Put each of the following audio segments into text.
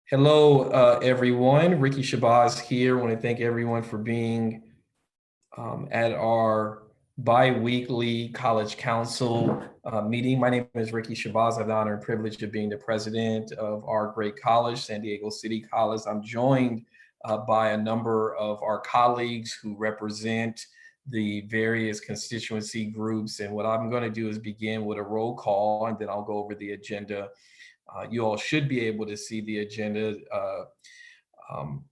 Hello, everyone. Ricky Shabazz here. I want to thank everyone for being at our bi-weekly College Council meeting. My name is Ricky Shabazz. I have the honor and privilege of being the president of our great college, San Diego City College. I'm joined by a number of our colleagues who represent the various constituency groups. And what I'm going to do is begin with a roll call, and then I'll go over the agenda. You all should be able to see the agenda. Um,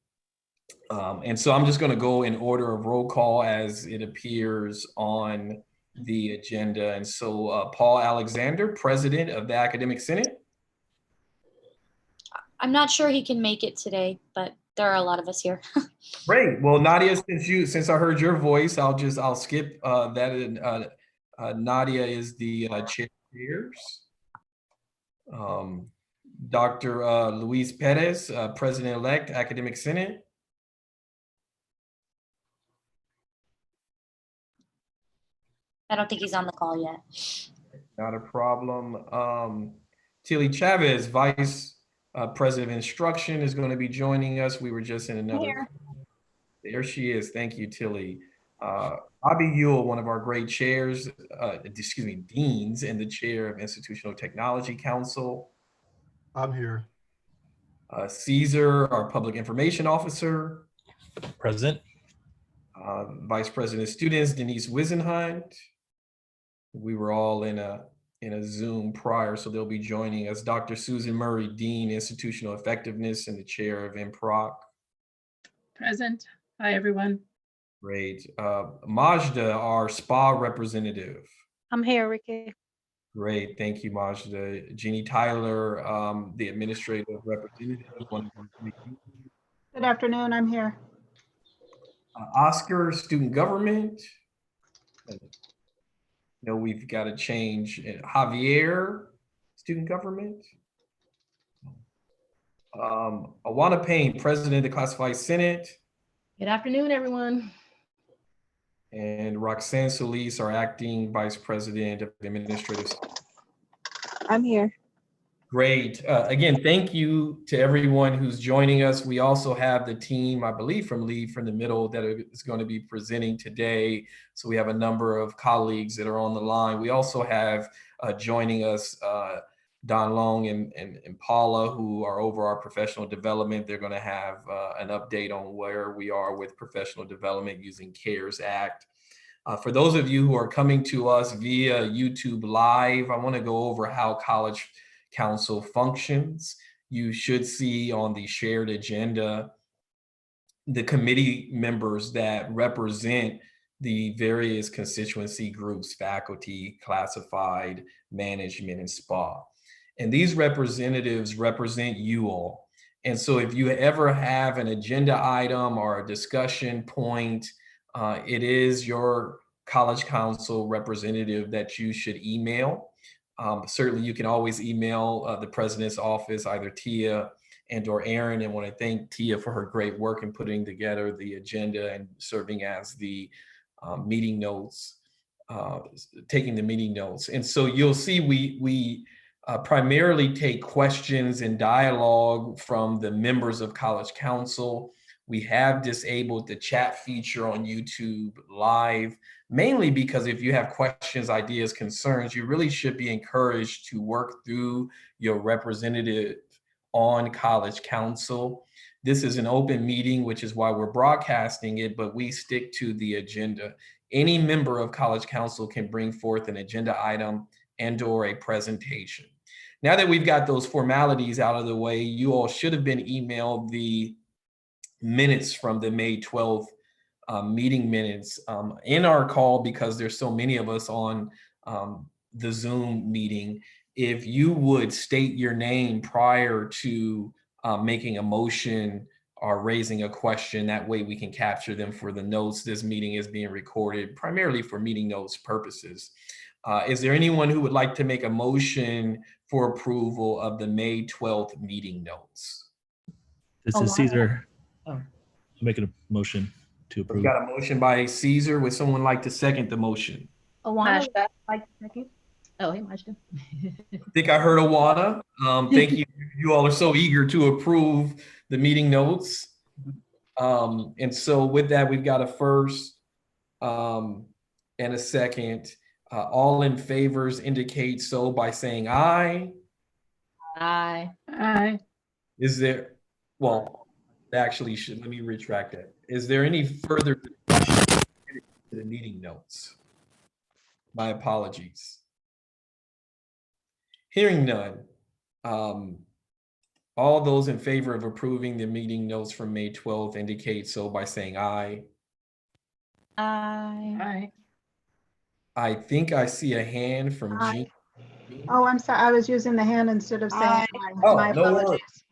and so I'm just going to go in order of roll call as it appears on the agenda. And so Paul Alexander, President of the Academic Senate. I'm not sure he can make it today, but there are a lot of us here. Great. Well, Nadia, since I heard your voice, I'll skip that. Nadia is the chair. Dr. Luis Perez, President-elect, Academic Senate. I don't think he's on the call yet. Not a problem. Tilly Chavez, Vice President of Instruction, is going to be joining us. We were just in another. Here. There she is. Thank you, Tilly. Bobby Ewell, one of our great chairs, deans, and the chair of Institutional Technology Council. I'm here. Caesar, our Public Information Officer. Present. Vice President of Students, Denise Wisenhunt. We were all in a Zoom prior, so they'll be joining us. Dr. Susan Murray, Dean, Institutional Effectiveness, and the chair of IMPROC. Present. Hi, everyone. Great. Majda, our SPA representative. I'm here, Ricky. Great. Thank you, Majda. Jeannie Tyler, the administrative representative. Good afternoon, I'm here. Oscar, student government. No, we've got to change. Javier, student government. Awana Payne, President of the Classified Senate. Good afternoon, everyone. And Roxanne Solis, our acting Vice President of the Administrative. I'm here. Great. Again, thank you to everyone who's joining us. We also have the team, I believe, from Lead from the Middle that is going to be presenting today. So we have a number of colleagues that are on the line. We also have joining us Don Long and Paula, who are over our professional development. They're going to have an update on where we are with professional development using CARES Act. For those of you who are coming to us via YouTube Live, I want to go over how College Council functions. You should see on the shared agenda the committee members that represent the various constituency groups, faculty, classified, management, and SPA. And these representatives represent you all. And so if you ever have an agenda item or a discussion point, it is your College Council representative that you should email. Certainly you can always email the president's office, either Tia and or Aaron, and want to thank Tia for her great work in putting together the agenda and serving as the meeting notes, taking the meeting notes. And so you'll see we primarily take questions and dialogue from the members of College Council. We have disabled the chat feature on YouTube Live, mainly because if you have questions, ideas, concerns, you really should be encouraged to work through your representative on College Council. This is an open meeting, which is why we're broadcasting it, but we stick to the agenda. Any member of College Council can bring forth an agenda item and or a presentation. Now that we've got those formalities out of the way, you all should have been emailed the minutes from the May 12th meeting minutes in our call, because there's so many of us on the Zoom meeting. If you would state your name prior to making a motion or raising a question, that way we can capture them for the notes. This meeting is being recorded primarily for meeting notes purposes. Is there anyone who would like to make a motion for approval of the May 12th meeting notes? This is Caesar. I'm making a motion to approve. We've got a motion by Caesar. Would someone like to second the motion? Awana, like second. Oh, hey, Majda. I think I heard Awana. Thank you. You all are so eager to approve the meeting notes. And so with that, we've got a first and a second. All in favors indicate so by saying aye. Aye. Aye. Is there, well, actually, let me retract that. Is there any further discussion to the meeting notes? My apologies. Hearing none. All those in favor of approving the meeting notes from May 12th indicate so by saying aye. Aye. Aye. I think I see a hand from Aye. Jean. Oh, I'm sorry. I was using the hand instead of saying aye. Oh, My no worries. apologies.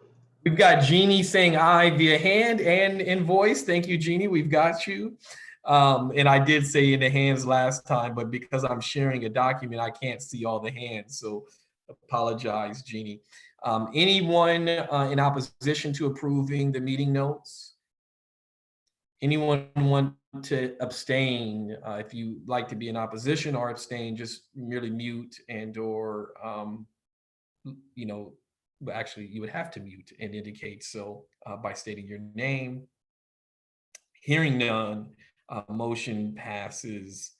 We've got Jeannie saying aye via hand and in voice. Thank you, Jeannie. We've got you. And I did say in the hands last time, but because I'm sharing a document, I can't see all the hands. So apologize, Jeannie. Anyone in opposition to approving the meeting notes? Anyone want to abstain? If you like to be in opposition or abstain, just merely mute and or, you know, but actually you would have to mute and indicate so by stating your name. Hearing none, motion passes.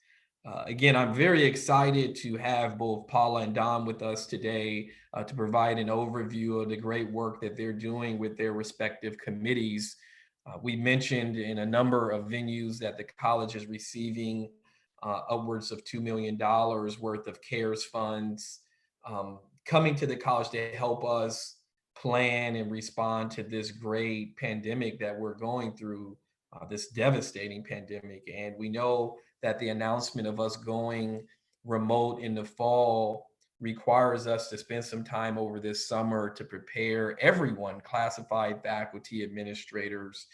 Again, I'm very excited to have both Paula and Don with us today to provide an overview of the great work that they're doing with their respective committees. We mentioned in a number of venues that the college is receiving upwards of $2 million worth of CARES funds coming to the college to help us plan and respond to this great pandemic that we're going through, this devastating pandemic. And we know that the announcement of us going remote in the fall requires us to spend some time over this summer to prepare everyone, classified faculty, administrators,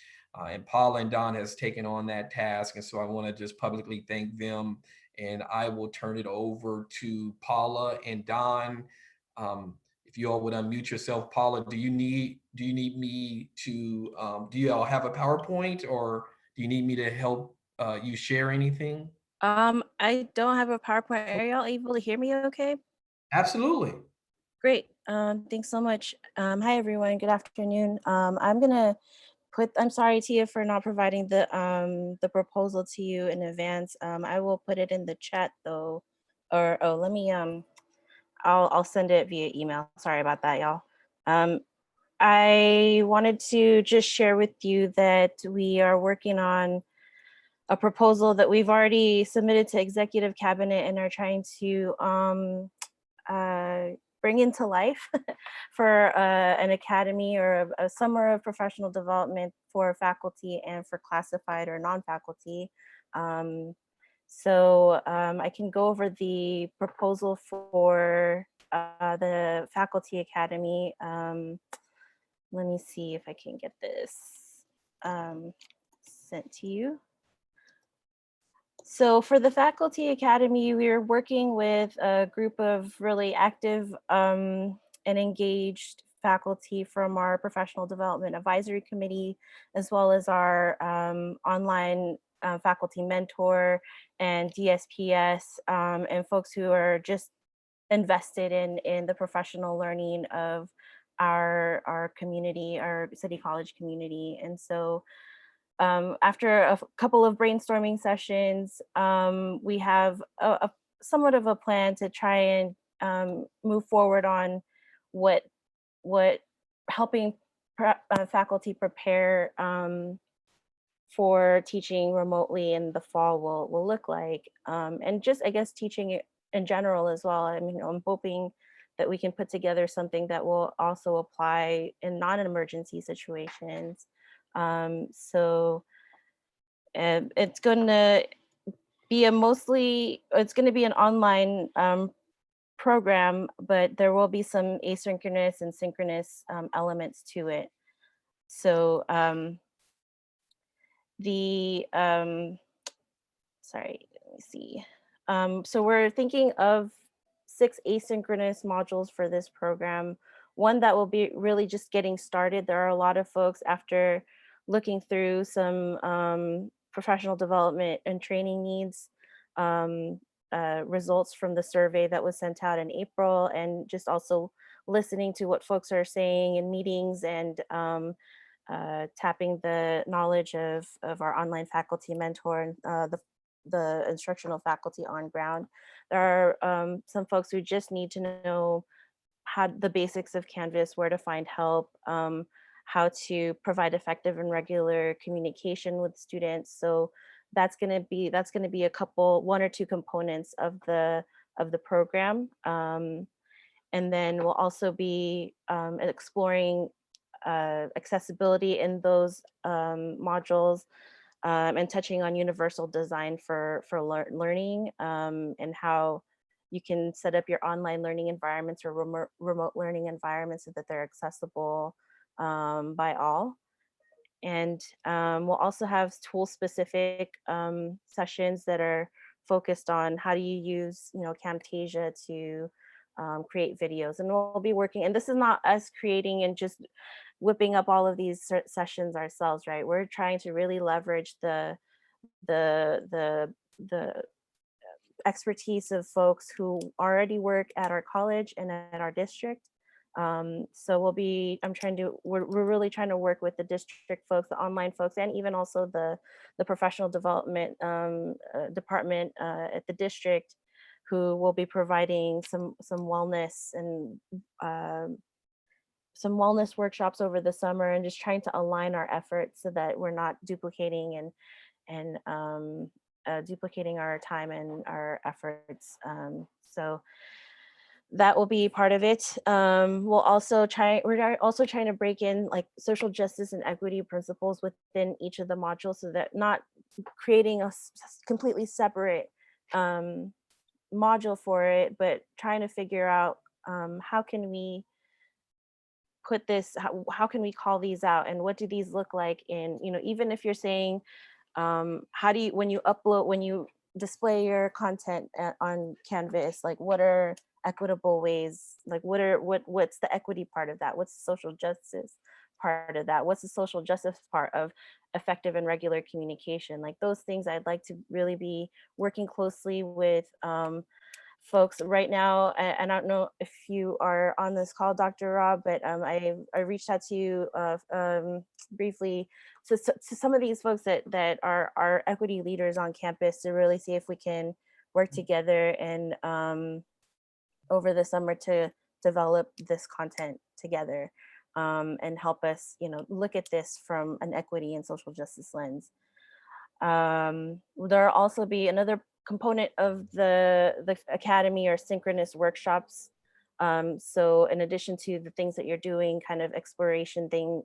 and Paula and Don has taken on that task. And so I want to just publicly thank them. And I will turn it over to Paula and Don. If you all would unmute yourself, Paula, do you need me to, do you all have a PowerPoint or do you need me to help you share anything? I don't have a PowerPoint. Are y'all able to hear me okay? Absolutely. Great. Thanks so much. Hi, everyone. Good afternoon. I'm sorry, Tia, for not providing the proposal to you in advance. I will put it in the chat though, or, oh, let me, I'll send it via email. Sorry about that, y'all. I wanted to just share with you that we are working on a proposal that we've already submitted to executive cabinet and are trying to bring into life for an academy or a summer of professional development for faculty and for classified or non-faculty. I can go over the proposal for the faculty academy. Let me see if I can get this sent to you. So for the Faculty Academy, we are working with a group of really active and engaged faculty from our Professional Development Advisory Committee, as well as our online faculty mentor and DSPS, and folks who are just invested in the professional learning of our community, our City College community. And so after a couple of brainstorming sessions, we have a somewhat of a plan to try and move forward on what helping faculty prepare for teaching remotely in the fall will look like, and just, I guess, teaching it in general as well. I mean, I'm hoping that we can put together something that will also apply in non-emergency situations. It's going to be it's going to be an online program, but there will be some asynchronous and synchronous elements to it. So sorry, let me see. So we're thinking of 6 asynchronous modules for this program. One that will be really just getting started. There are a lot of folks, after looking through some professional development and training needs, results from the survey that was sent out in April, and just also listening to what folks are saying in meetings, and tapping the knowledge of our online faculty mentor and the instructional faculty on ground. There are some folks who just need to know how the basics of Canvas, where to find help, how to provide effective and regular communication with students. So that's going to be one or two components of the program. And then we'll also be exploring accessibility in those modules, and touching on universal design for learning, and how you can set up your online learning environments or remote learning environments so that they're accessible by all. And we'll also have tool-specific sessions that are focused on how do you use, Camtasia to create videos. And we'll be working, and this is not us creating and just whipping up all of these sessions ourselves, right? We're trying to really leverage the expertise of folks who already work at our college and at our district. So we're really trying to work with the district folks, the online folks, and even also the professional development department at the district, who will be providing some wellness and some wellness workshops over the summer, and just trying to align our efforts so that we're not duplicating duplicating our time and our efforts. So that will be part of it. We're also trying to break in like social justice and equity principles within each of the modules, so that not creating a completely separate module for it, but trying to figure out how can we put this, how can we call these out, and what do these look like in, even if you're saying, how do you, when you display your content on Canvas, like what are equitable ways, like what's the equity part of that, what's the social justice part of that, what's the social justice part of effective and regular communication, like those things I'd like to really be working closely with folks right now. And I don't know if you are on this call, Dr. Rob, but I reached out to you briefly to some of these folks that are our equity leaders on campus, to really see if we can work together and over the summer to develop this content together, and help us, look at this from an equity and social justice lens. There'll also be another component of the academy or synchronous workshops. So in addition to the things that you're doing, kind of exploration thing,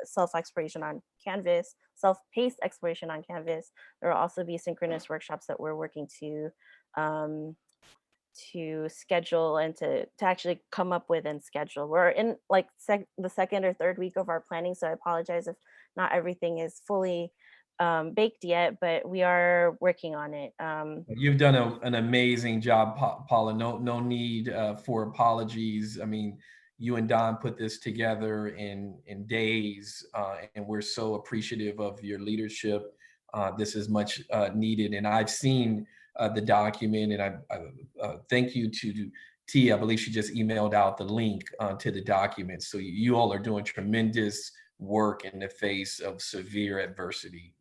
self-exploration on Canvas, self-paced exploration on Canvas, there will also be synchronous workshops that we're working to schedule and to actually come up with and schedule. We're in like the second or third week of our planning, so I apologize if not everything is fully baked yet, but we are working on it. You've done an amazing job, Paula. No need for apologies. I mean, you and Don put this together in days, and we're so appreciative of your leadership. This is much needed, and I've seen the document, and I thank you to T. I believe she just emailed out the link to the document. So you all are doing tremendous work in the face of severe adversity.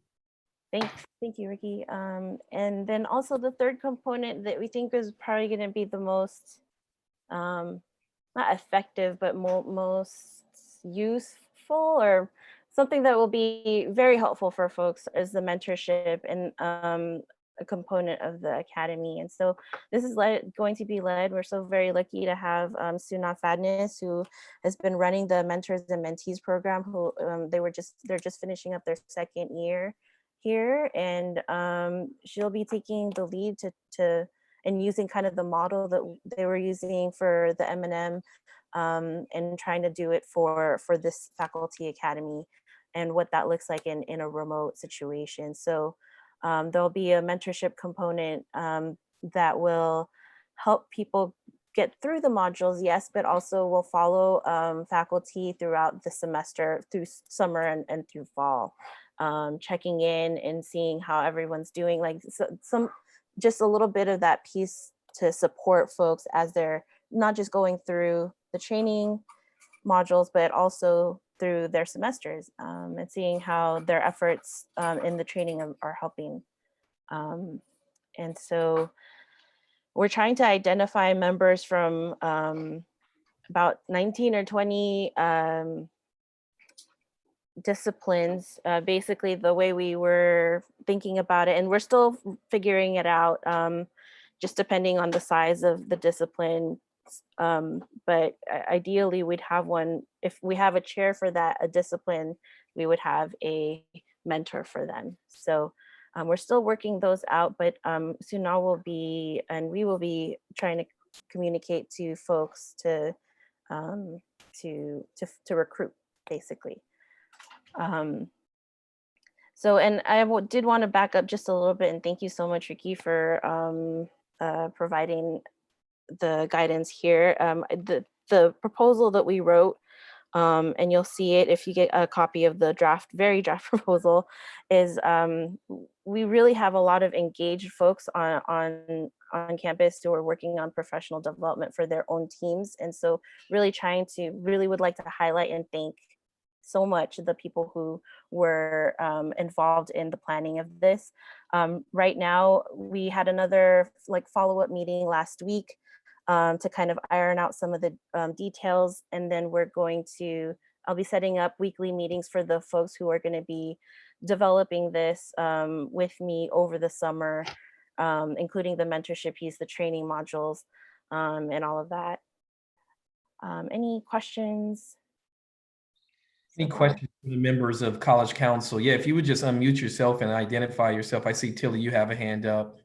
Thank you, Ricky. And then also the third component that we think is probably going to be the most, not effective, but most useful, or something that will be very helpful for folks, is the mentorship and a component of the academy. And so this is going to be led. We're so very lucky to have Suna Fadnis, who has been running the Mentors and Mentees program, who they're just finishing up their second year here, and she'll be taking the lead to and using kind of the model that they were using for the M&M, and trying to do it for this faculty academy, and what that looks like in a remote situation. So there'll be a mentorship component that will help people get through the modules, yes, but also will follow faculty throughout the semester, through summer and through fall. Checking in and seeing how everyone's doing. Like just a little bit of that piece to support folks as they're not just going through the training modules, but also through their semesters, and seeing how their efforts in the training are helping. And so we're trying to identify members from about 19 or 20 disciplines, basically the way we were thinking about it, and we're still figuring it out, just depending on the size of the discipline. But ideally we'd have one, if we have a chair for that, a discipline, we would have a mentor for them. So we're still working those out, but soon we will be trying to communicate to folks to recruit, basically. So, and I did want to back up just a little bit, and thank you so much, Ricky, for providing the guidance here. The proposal that we wrote, and you'll see it if you get a copy of the draft proposal, is we really have a lot of engaged folks on campus who are working on professional development for their own teams. And so really would like to highlight and thank so much the people who were involved in the planning of this. Right now, we had another follow-up meeting last week to kind of iron out some of the details. And then I'll be setting up weekly meetings for the folks who are going to be developing this with me over the summer, including the mentorship piece, the training modules, and all of that. Any questions? Any questions from the members of College Council? Yeah, if you would just unmute yourself and identify yourself. I see Tilly, you have a hand up.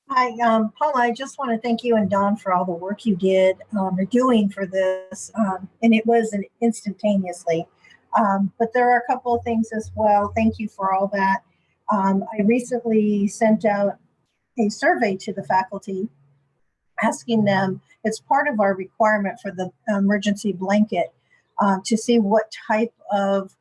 Hi, Paula, I just want to thank you and Don for all the work you did or doing for this. And it wasn't instantaneously, but there are a couple of things as well. Thank you for all that. I recently sent out a survey to the faculty asking them, it's part of our requirement for the emergency blanket, to see what type of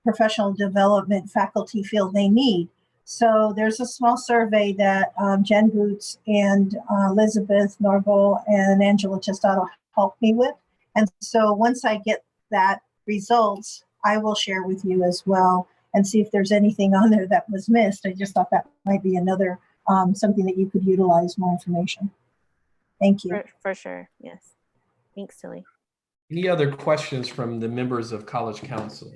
professional development faculty feel they need. So there's a small survey that Jen Boots and Elizabeth Norval and Angela Testato helped me with. And so once I get that results, I will share with you as well and see if there's anything on there that was missed. I just thought that might be another something that you could utilize more information. Thank you. For sure, yes. Thanks, Tilly. Any other questions from the members of College Council?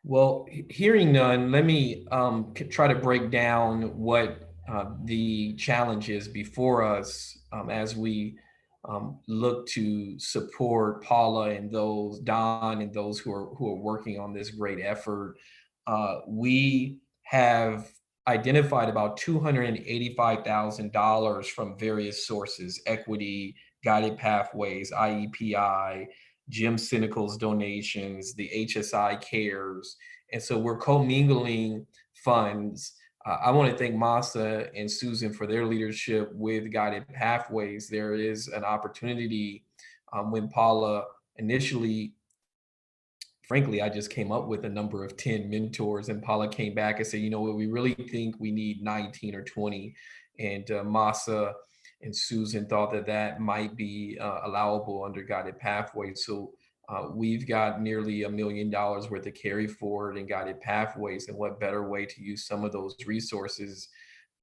Well, hearing none, let me try to break down what the challenge is before us as we look to support Paula and Don and those who are working on this great effort. We have identified about $285,000 from various sources: equity, guided pathways, IEPI, Jim Cynical's donations, the HSI cares. And so we're commingling funds. I want to thank Masa and Susan for their leadership with Guided Pathways. There is an opportunity when Paula initially, frankly, I just came up with a number of 10 mentors, and Paula came back and said, you know what, we really think we need 19 or 20. And Masa and Susan thought that might be allowable under Guided Pathways. So we've got nearly $1 million worth of carry forward in Guided Pathways. And what better way to use some of those resources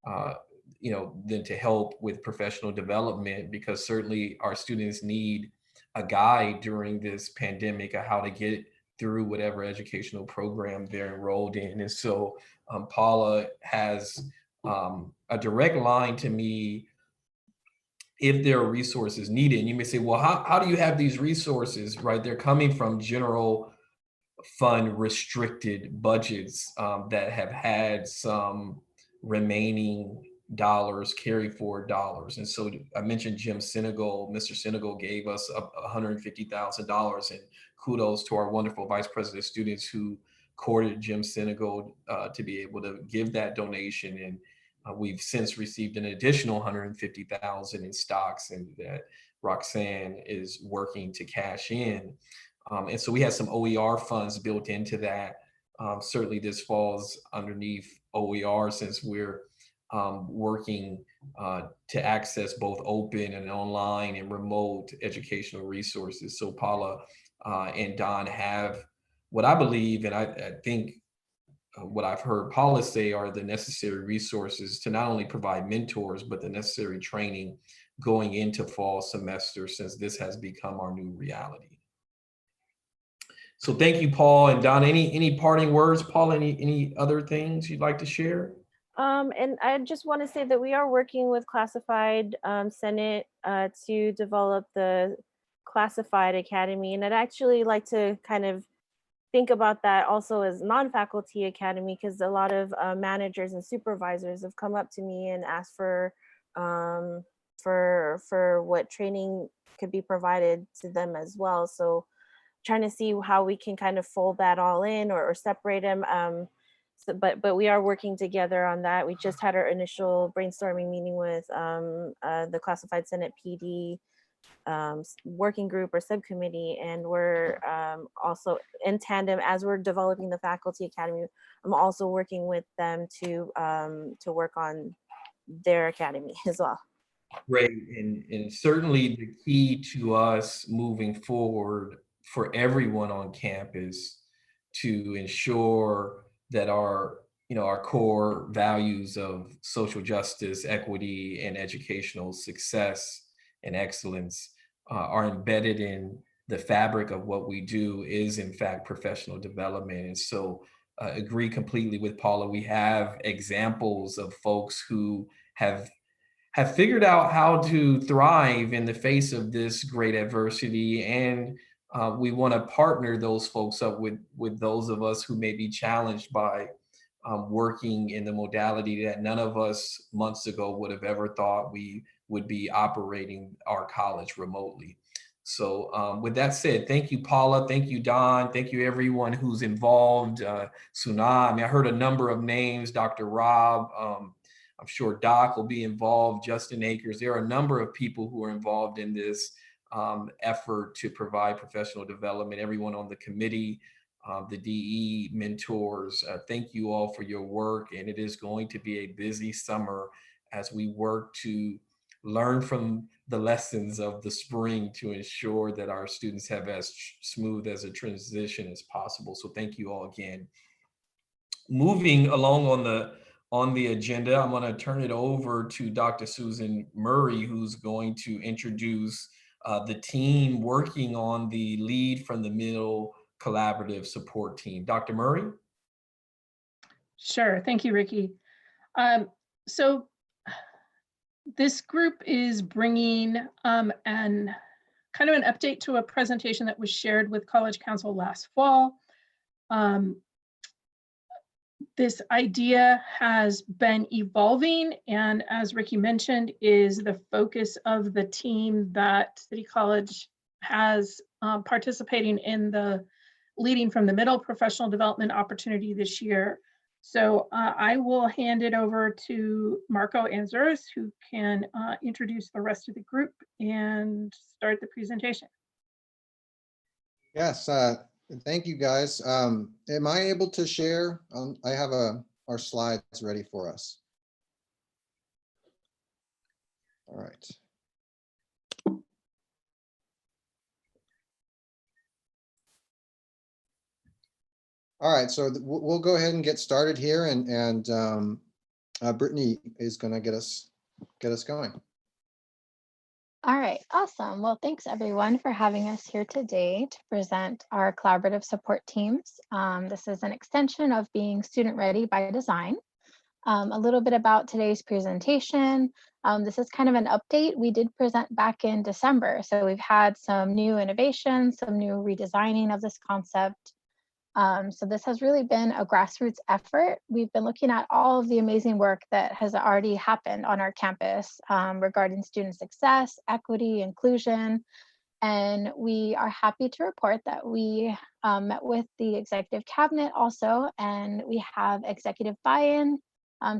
than to help with professional development, because certainly our students need a guide during this pandemic of how to get through whatever educational program they're enrolled in. And so Paula has a direct line to me if there are resources needed. And you may say, well, how do you have these resources, right? They're coming from general fund restricted budgets that have had some remaining dollars, carry forward dollars. And so I mentioned Jim Cynical. Mr. Cynical gave us $150,000, and kudos to our wonderful Vice President of Students who courted Jim Cynical to be able to give that donation. And we've since received an additional $150,000 in stocks, and that Roxanne is working to cash in. And so we have some OER funds built into that Certainly this falls underneath OER since we're working to access both open and online and remote educational resources. So Paula and Don have what I believe, and I think what I've heard Paula say are the necessary resources to not only provide mentors, but the necessary training going into fall semester since this has become our new reality. So thank you, Paul and Don. Any parting words, Paul? Any other things you'd like to share? And I just want to say that we are working with Classified Senate to develop the Classified Academy, and I'd actually like to kind of think about that also as non-faculty academy, because a lot of managers and supervisors have come up to me and asked for what training could be provided to them as well. So trying to see how we can kind of fold that all in or separate them. But we are working together on that. We just had our initial brainstorming meeting with the Classified Senate PD working group or subcommittee, and we're also in tandem as we're developing the faculty academy. I'm also working with them to work on their academy as well. Great, and certainly the key to us moving forward for everyone on campus to ensure that our core values of social justice, equity, and educational success and excellence are embedded in the fabric of what we do is in fact professional development. And so agree completely with Paula. We have examples of folks who have figured out how to thrive in the face of this great adversity. And we want to partner those folks up with those of us who may be challenged by working in the modality that none of us months ago would have ever thought we would be operating our college remotely. So with that said, thank you, Paula. Thank you, Don. Thank you, everyone who's involved. Suna, I heard a number of names, Dr. Rob, I'm sure Doc will be involved, Justin Akers. There are a number of people who are involved in this effort to provide professional development, everyone on the committee, the DE mentors. Thank you all for your work. And it is going to be a busy summer as we work to learn from the lessons of the spring to ensure that our students have as smooth as a transition as possible. So thank you all again. Moving along on the agenda, I'm going to turn it over to Dr. Susan Murray, who's going to introduce the team working on the Lead from the Middle Collaborative Support Team. Dr. Murray? Sure. Thank you, Ricky. So this group is bringing an kind of an update to a presentation that was shared with College Council last fall. This idea has been evolving, and as Ricky mentioned, is the focus of the team that City College has participating in the Leading from the Middle professional development opportunity this year. So I will hand it over to Marco Anzuris, who can introduce the rest of the group and start the presentation. Yes, thank you guys. Am I able to share? I have our slides ready for us. All right. All right, so we'll go ahead and get started here, and Brittany is going to get us going. All right, awesome. Well, thanks everyone for having us here today to present our collaborative support teams. This is an extension of being student ready by design. A little bit about today's presentation. This is kind of an update. We did present back in December, so we've had some new innovations, some new redesigning of this concept. So this has really been a grassroots effort. We've been looking at all of the amazing work that has already happened on our campus regarding student success, equity, inclusion, and we are happy to report that we met with the executive cabinet also, and we have executive buy-in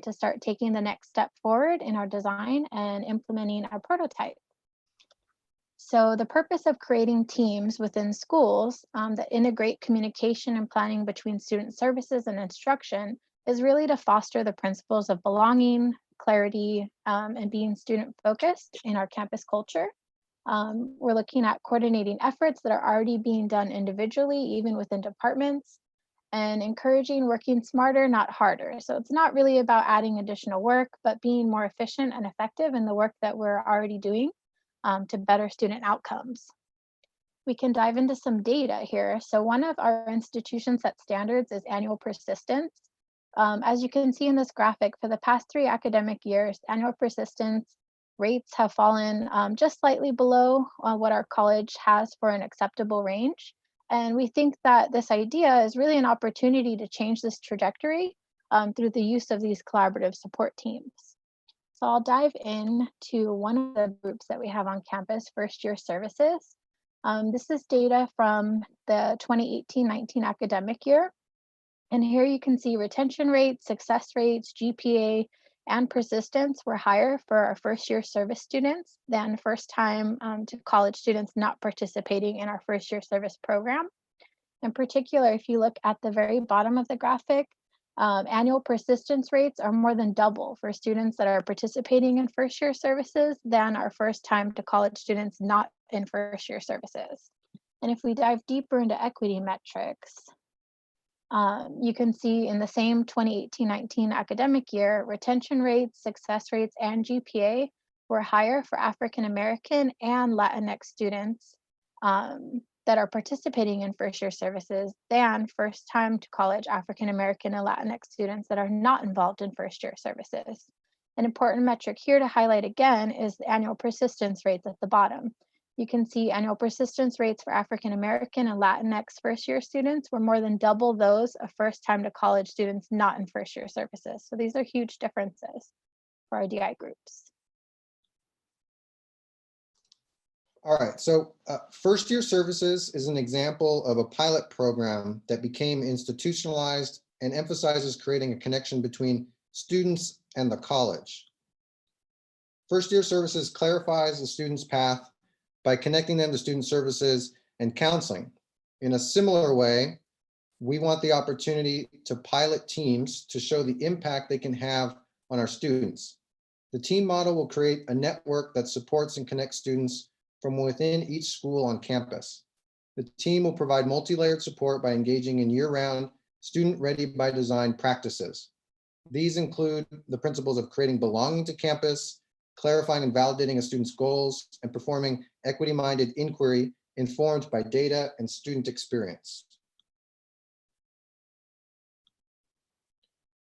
to start taking the next step forward in our design and implementing our prototype. So the purpose of creating teams within schools that integrate communication and planning between student services and instruction is really to foster the principles of belonging, clarity, and being student focused in our campus culture. We're looking at coordinating efforts that are already being done individually, even within departments, and encouraging working smarter, not harder. So it's not really about adding additional work, but being more efficient and effective in the work that we're already doing to better student outcomes. We can dive into some data here. So one of our institutions set standards is annual persistence. As you can see in this graphic, for the past 3 academic years, annual persistence rates have fallen just slightly below what our college has for an acceptable range. And we think that this idea is really an opportunity to change this trajectory through the use of these collaborative support teams. So I'll dive into one of the groups that we have on campus, first year services. This is data from the 2018-19 academic year. And here you can see retention rates, success rates, GPA, and persistence were higher for our first year service students than first time to college students not participating in our first year service program. In particular, if you look at the very bottom of the graphic, annual persistence rates are more than double for students that are participating in first year services than our first time to college students not in first year services. And if we dive deeper into equity metrics, you can see in the same 2018-19 academic year, retention rates, success rates, and GPA were higher for African American and Latinx students that are participating in first year services than first time to college African American and Latinx students that are not involved in first year services. An important metric here to highlight again is the annual persistence rates at the bottom. You can see annual persistence rates for African American and Latinx first year students were more than double those of first time to college students not in first year services. So these are huge differences for our DI groups. All right, so first year services is an example of a pilot program that became institutionalized and emphasizes creating a connection between students and the college. First year services clarifies the student's path by connecting them to student services and counseling. In a similar way, we want the opportunity to pilot teams to show the impact they can have on our students. The team model will create a network that supports and connects students from within each school on campus. The team will provide multi-layered support by engaging in year-round, student-ready by design practices. These include the principles of creating belonging to campus, clarifying and validating a student's goals, and performing equity-minded inquiry informed by data and student experience.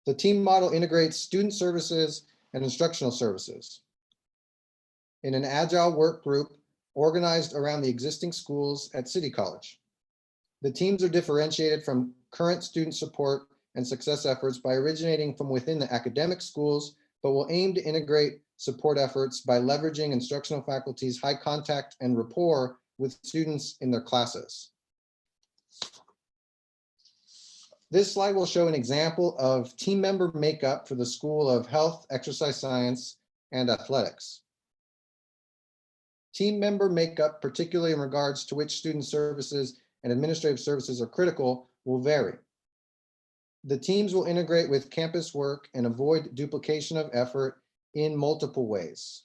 The team model integrates student services and instructional services. In an agile work group organized around the existing schools at City College. The teams are differentiated from current student support and success efforts by originating from within the academic schools, but will aim to integrate support efforts by leveraging instructional faculty's high contact and rapport with students in their classes. This slide will show an example of team member makeup for the School of Health, Exercise Science, and Athletics. Team member makeup, particularly in regards to which student services and administrative services are critical, will vary. The teams will integrate with campus work and avoid duplication of effort in multiple ways.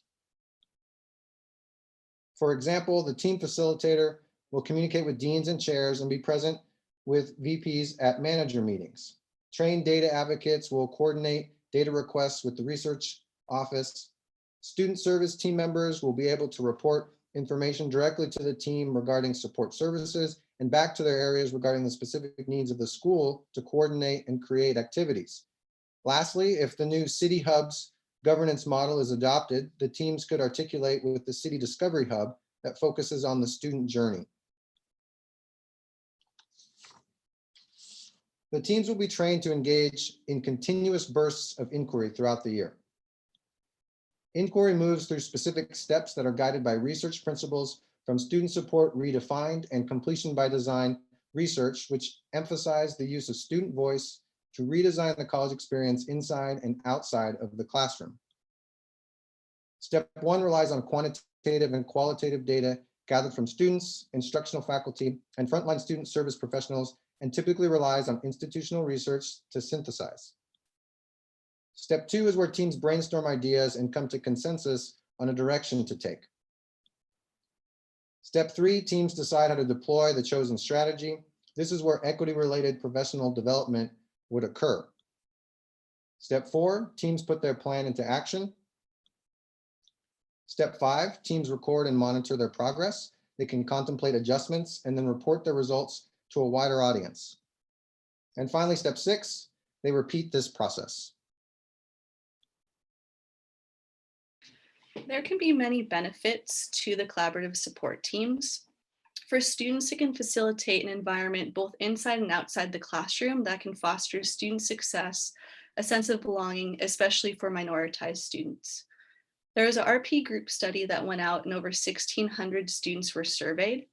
For example, the team facilitator will communicate with deans and chairs and be present with VPs at manager meetings. Trained data advocates will coordinate data requests with the research office. Student service team members will be able to report information directly to the team regarding support services and back to their areas regarding the specific needs of the school to coordinate and create activities. Lastly, if the new City Hubs governance model is adopted, the teams could articulate with the City Discovery Hub that focuses on the student journey. The teams will be trained to engage in continuous bursts of inquiry throughout the year. Inquiry moves through specific steps that are guided by research principles from student support redefined and completion by design research, which emphasize the use of student voice to redesign the college experience inside and outside of the classroom. Step one relies on quantitative and qualitative data gathered from students, instructional faculty, and frontline student service professionals, and typically relies on institutional research to synthesize. Step 2 is where teams brainstorm ideas and come to consensus on a direction to take. Step 3, teams decide how to deploy the chosen strategy. This is where equity-related professional development would occur. Step 4, teams put their plan into action. Step 5, teams record and monitor their progress. They can contemplate adjustments and then report their results to a wider audience. And finally, step 6, they repeat this process. There can be many benefits to the collaborative support teams. For students, it can facilitate an environment both inside and outside the classroom that can foster student success, a sense of belonging, especially for minoritized students. There was an RP group study that went out and over 1,600 students were surveyed.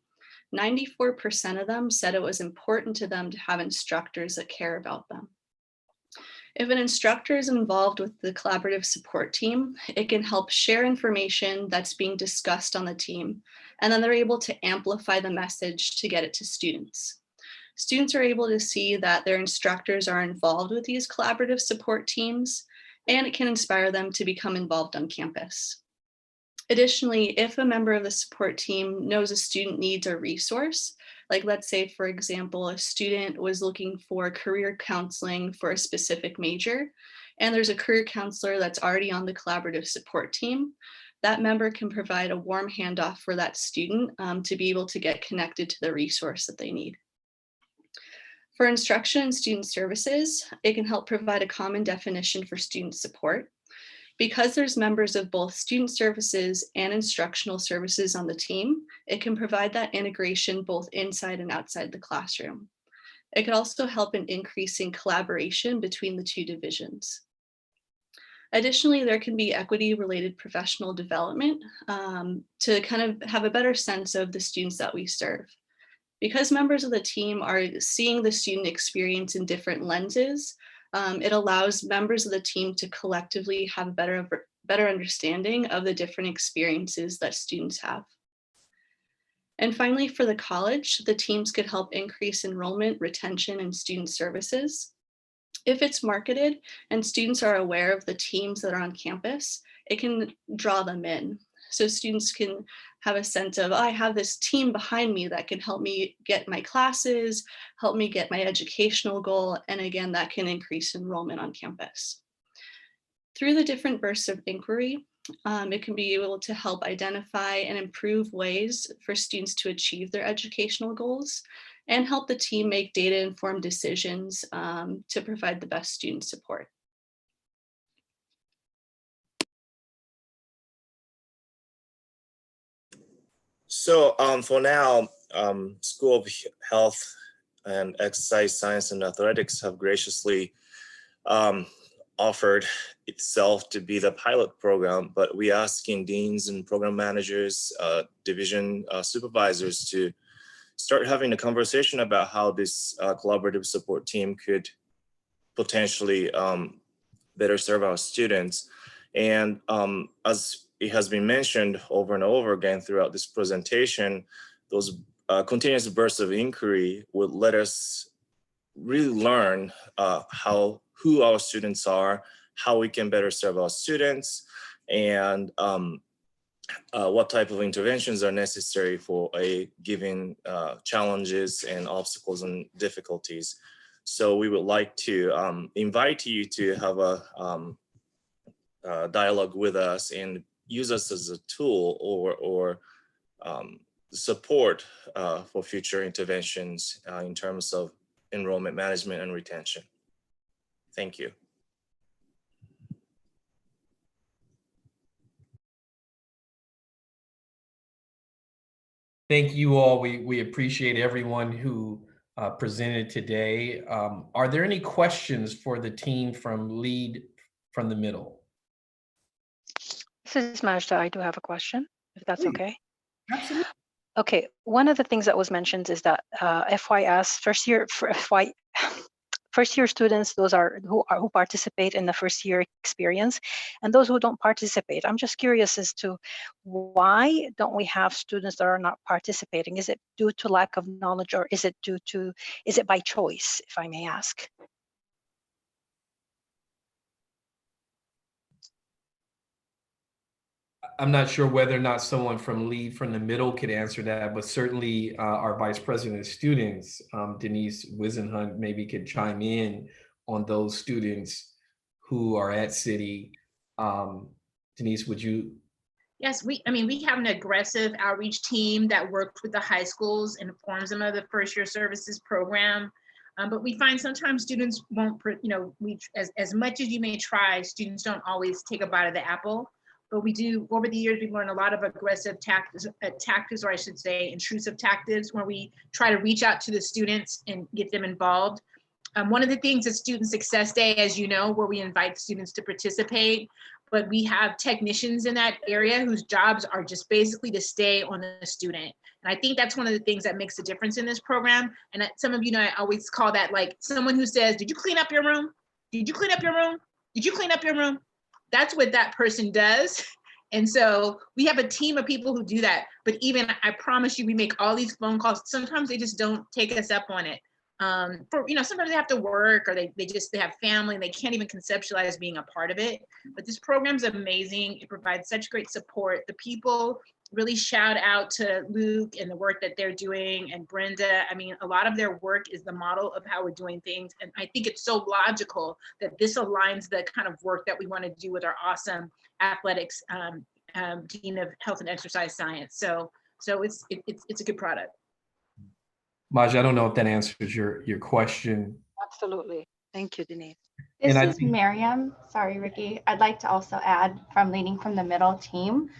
94% of them said it was important to them to have instructors that care about them. If an instructor is involved with the collaborative support team, it can help share information that's being discussed on the team, and then they're able to amplify the message to get it to students. Students are able to see that their instructors are involved with these collaborative support teams, and it can inspire them to become involved on campus. Additionally, if a member of the support team knows a student needs a resource, like let's say, for example, a student was looking for career counseling for a specific major, and there's a career counselor that's already on the collaborative support team, that member can provide a warm handoff for that student to be able to get connected to the resource that they need. For instruction and student services, it can help provide a common definition for student support. Because there's members of both student services and instructional services on the team, it can provide that integration both inside and outside the classroom. It could also help in increasing collaboration between the two divisions. Additionally, there can be equity-related professional development to kind of have a better sense of the students that we serve. Because members of the team are seeing the student experience in different lenses, it allows members of the team to collectively have a better understanding of the different experiences that students have. And finally, for the college, the teams could help increase enrollment, retention, and student services. If it's marketed and students are aware of the teams that are on campus, it can draw them in. So students can have a sense of, oh, I have this team behind me that can help me get my classes, help me get my educational goal. And again, that can increase enrollment on campus. Through the different bursts of inquiry, it can be able to help identify and improve ways for students to achieve their educational goals and help the team make data-informed decisions to provide the best student support. So for now, School of Health and Exercise Science and Athletics have graciously offered itself to be the pilot program, but we are asking deans and program managers, division supervisors to start having a conversation about how this collaborative support team could potentially better serve our students. And as it has been mentioned over and over again throughout this presentation, those continuous bursts of inquiry would let us really learn who our students are, how we can better serve our students, and what type of interventions are necessary for a given challenges and obstacles and difficulties. So we would like to invite you to have a dialogue with us and use us as a tool or support for future interventions in terms of enrollment management and retention. Thank you. Thank you all. We appreciate everyone who presented today. Are there any questions for the team from Lead from the Middle? This is Majda. I do have a question, if that's okay. Absolutely. Okay, one of the things that was mentioned is that FYS, first year students, those are who participate in the first year experience, and those who don't participate. I'm just curious as to why don't we have students that are not participating? Is it due to lack of knowledge, or is it by choice, if I may ask? I'm not sure whether or not someone from Lead from the Middle could answer that, but certainly our Vice President of Students, Denise Wisenhunt, maybe could chime in on those students who are at City. Denise, would you? Yes, we have an aggressive outreach team that works with the high schools and informs them of the first year services program. But we find sometimes students won't, as much as you may try, students don't always take a bite of the apple. But we do, over the years, we've learned a lot of aggressive tactics, or I should say intrusive tactics, where we try to reach out to the students and get them involved. One of the things is Student Success Day, as you know, where we invite students to participate, but we have technicians in that area whose jobs are just basically to stay on the student. And I think that's one of the things that makes a difference in this program. And some of you know, I always call that like someone who says, did you clean up your room? Did you clean up your room? Did you clean up your room? That's what that person does. And so we have a team of people who do that. But even, I promise you, we make all these phone calls. Sometimes they just don't take us up on it. Sometimes they have to work, or they have family and they can't even conceptualize being a part of it. But this program's amazing. It provides such great support. The people really shout out to Luke and the work that they're doing, and Brenda. I mean, a lot of their work is the model of how we're doing things. And I think it's so logical that this aligns the kind of work that we want to do with our awesome athletics Dean of Health and Exercise Science. So it's a good product. Maj, I don't know if that answers your question. Absolutely. Thank you, Denise. This is Miriam. Sorry, Ricky. I'd like to also add from Leading from the Middle team.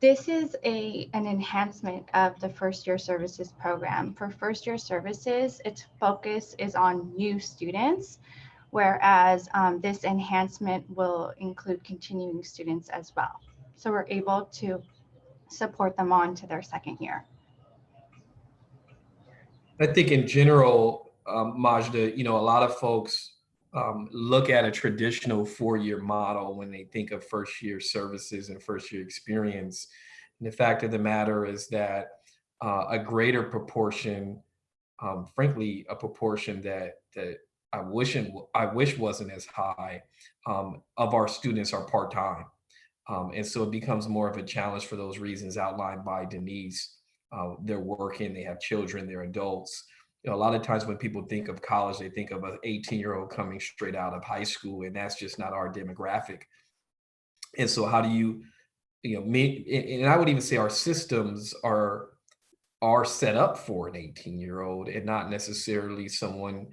This is an enhancement of the first year services program. For first year services, its focus is on new students, whereas this enhancement will include continuing students as well. So we're able to support them on to their second year. I think in general, Majda, a lot of folks look at a traditional four-year model when they think of first-year services and first-year experience. And the fact of the matter is that a greater proportion, frankly, a proportion that I wish wasn't as high, of our students are part-time. And so it becomes more of a challenge for those reasons outlined by Denise. They're working, they have children, they're adults. A lot of times when people think of college, they think of an 18-year-old coming straight out of high school, and that's just not our demographic. And so how do you and I would even say our systems are set up for an 18-year-old and not necessarily someone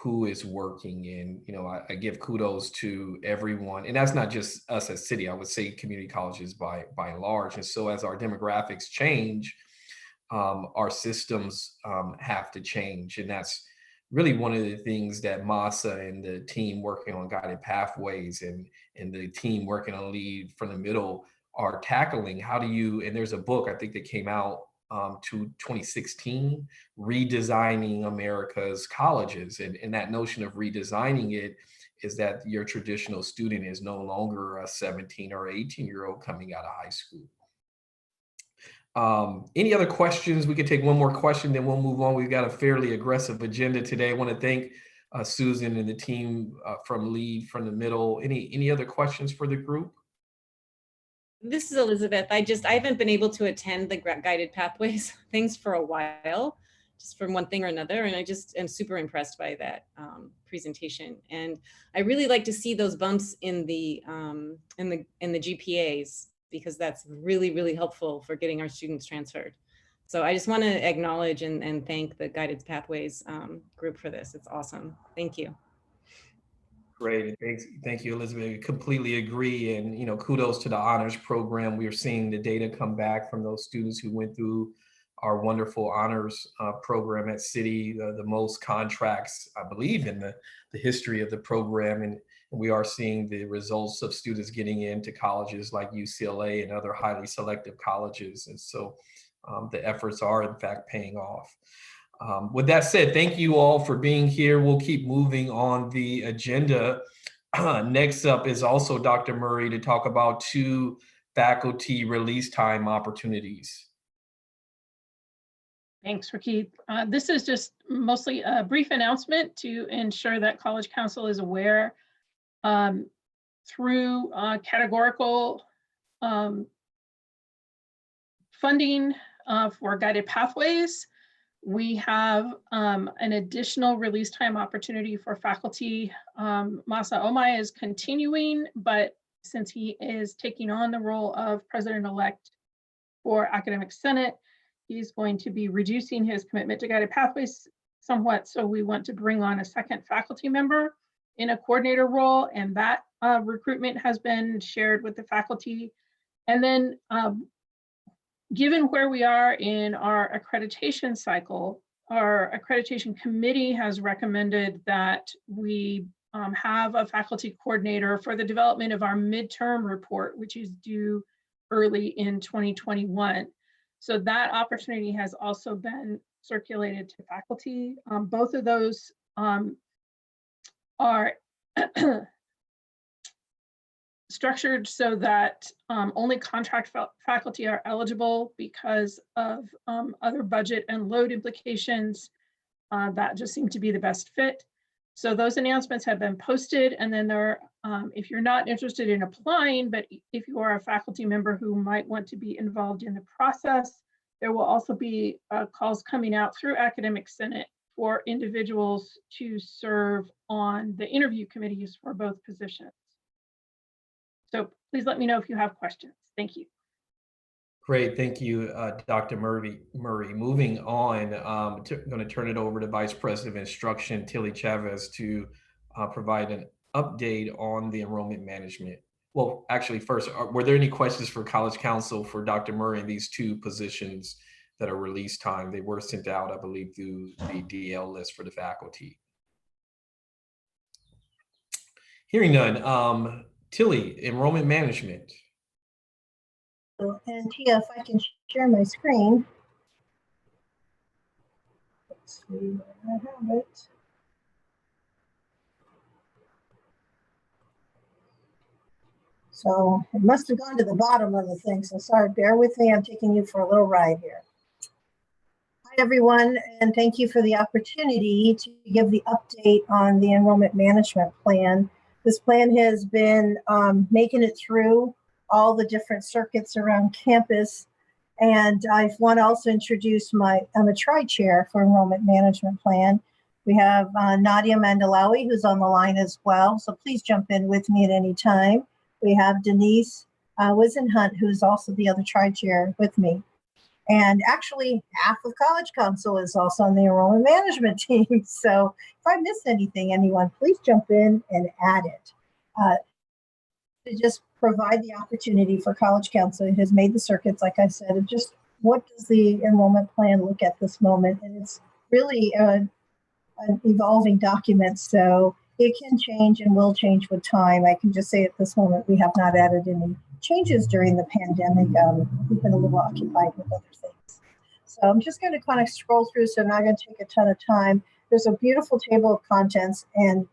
who is working. And I give kudos to everyone, and that's not just us at City. I would say community colleges by and large. And so as our demographics change, our systems have to change. And that's really one of the things that MASA and the team working on Guided Pathways and the team working on Lead from the Middle are tackling. How do you, and there's a book I think that came out to 2016, Redesigning America's Colleges. And that notion of redesigning it is that your traditional student is no longer a 17 or 18-year-old coming out of high school. Any other questions? We could take one more question, then we'll move on. We've got a fairly aggressive agenda today. I want to thank Susan and the team from Lead from the Middle. Any other questions for the group? This is Elizabeth. I haven't been able to attend the Guided Pathways things for a while, just from one thing or another. And I just am super impressed by that presentation. And I really like to see those bumps in the GPAs, because that's really, really helpful for getting our students transferred. So I just want to acknowledge and thank the Guided Pathways group for this. It's awesome. Thank you. Great, thank you, Elizabeth. I completely agree, and kudos to the honors program. We are seeing the data come back from those students who went through our wonderful honors program at City, the most contracts, I believe, in the history of the program, and we are seeing the results of students getting into colleges like UCLA and other highly selective colleges, and so the efforts are in fact paying off. With that said, thank you all for being here. We'll keep moving on the agenda. Next up is also Dr. Murray to talk about 2 faculty release time opportunities. Thanks, Ricky. This is just mostly a brief announcement to ensure that College Council is aware. Through categorical funding for guided pathways, we have an additional release time opportunity for faculty. Masa Omai is continuing, but since he is taking on the role of president-elect for Academic Senate, he's going to be reducing his commitment to guided pathways somewhat. So we want to bring on a second faculty member in a coordinator role, and that recruitment has been shared with the faculty. And then given where we are in our accreditation cycle, our accreditation committee has recommended that we have a faculty coordinator for the development of our midterm report, which is due early in 2021. So that opportunity has also been circulated to faculty. Both of those are structured so that only contract faculty are eligible because of other budget and load implications. That just seemed to be the best fit. So those announcements have been posted, and then there, if you're not interested in applying, but if you are a faculty member who might want to be involved in the process, there will also be calls coming out through Academic Senate for individuals to serve on the interview committees for both positions. So please let me know if you have questions. Thank you. Great, thank you, Dr. Murray. Moving on, I'm going to turn it over to Vice President of Instruction, Tilly Chavez, to provide an update on the enrollment management. Well, actually, first, were there any questions for College Council for Dr. Murray in these 2 positions that are release time? They were sent out, I believe, through the DL list for the faculty. Hearing none, Tilly, enrollment management. And Tia, if I can share my screen. Let's see where I have it. So it must have gone to the bottom of the thing. So sorry, bear with me. I'm taking you for a little ride here. Hi, everyone, and thank you for the opportunity to give the update on the enrollment management plan. This plan has been making it through all the different circuits around campus. And I want to also introduce I'm a tri-chair for enrollment management plan. We have Nadia Mandalawi, who's on the line as well. So please jump in with me at any time. We have Denise Wisenhunt, who's also the other tri-chair with me. And actually, half of College Council is also on the enrollment management team. So if I miss anything, anyone, please jump in and add it. To just provide the opportunity for College Council, it has made the circuits, like I said, of just what does the enrollment plan look at this moment? And it's really an evolving document, so it can change and will change with time. I can just say at this moment, we have not added any changes during the pandemic. We've been a little occupied with other things. So I'm just going to kind of scroll through, so I'm not going to take a ton of time. There's a beautiful table of contents, and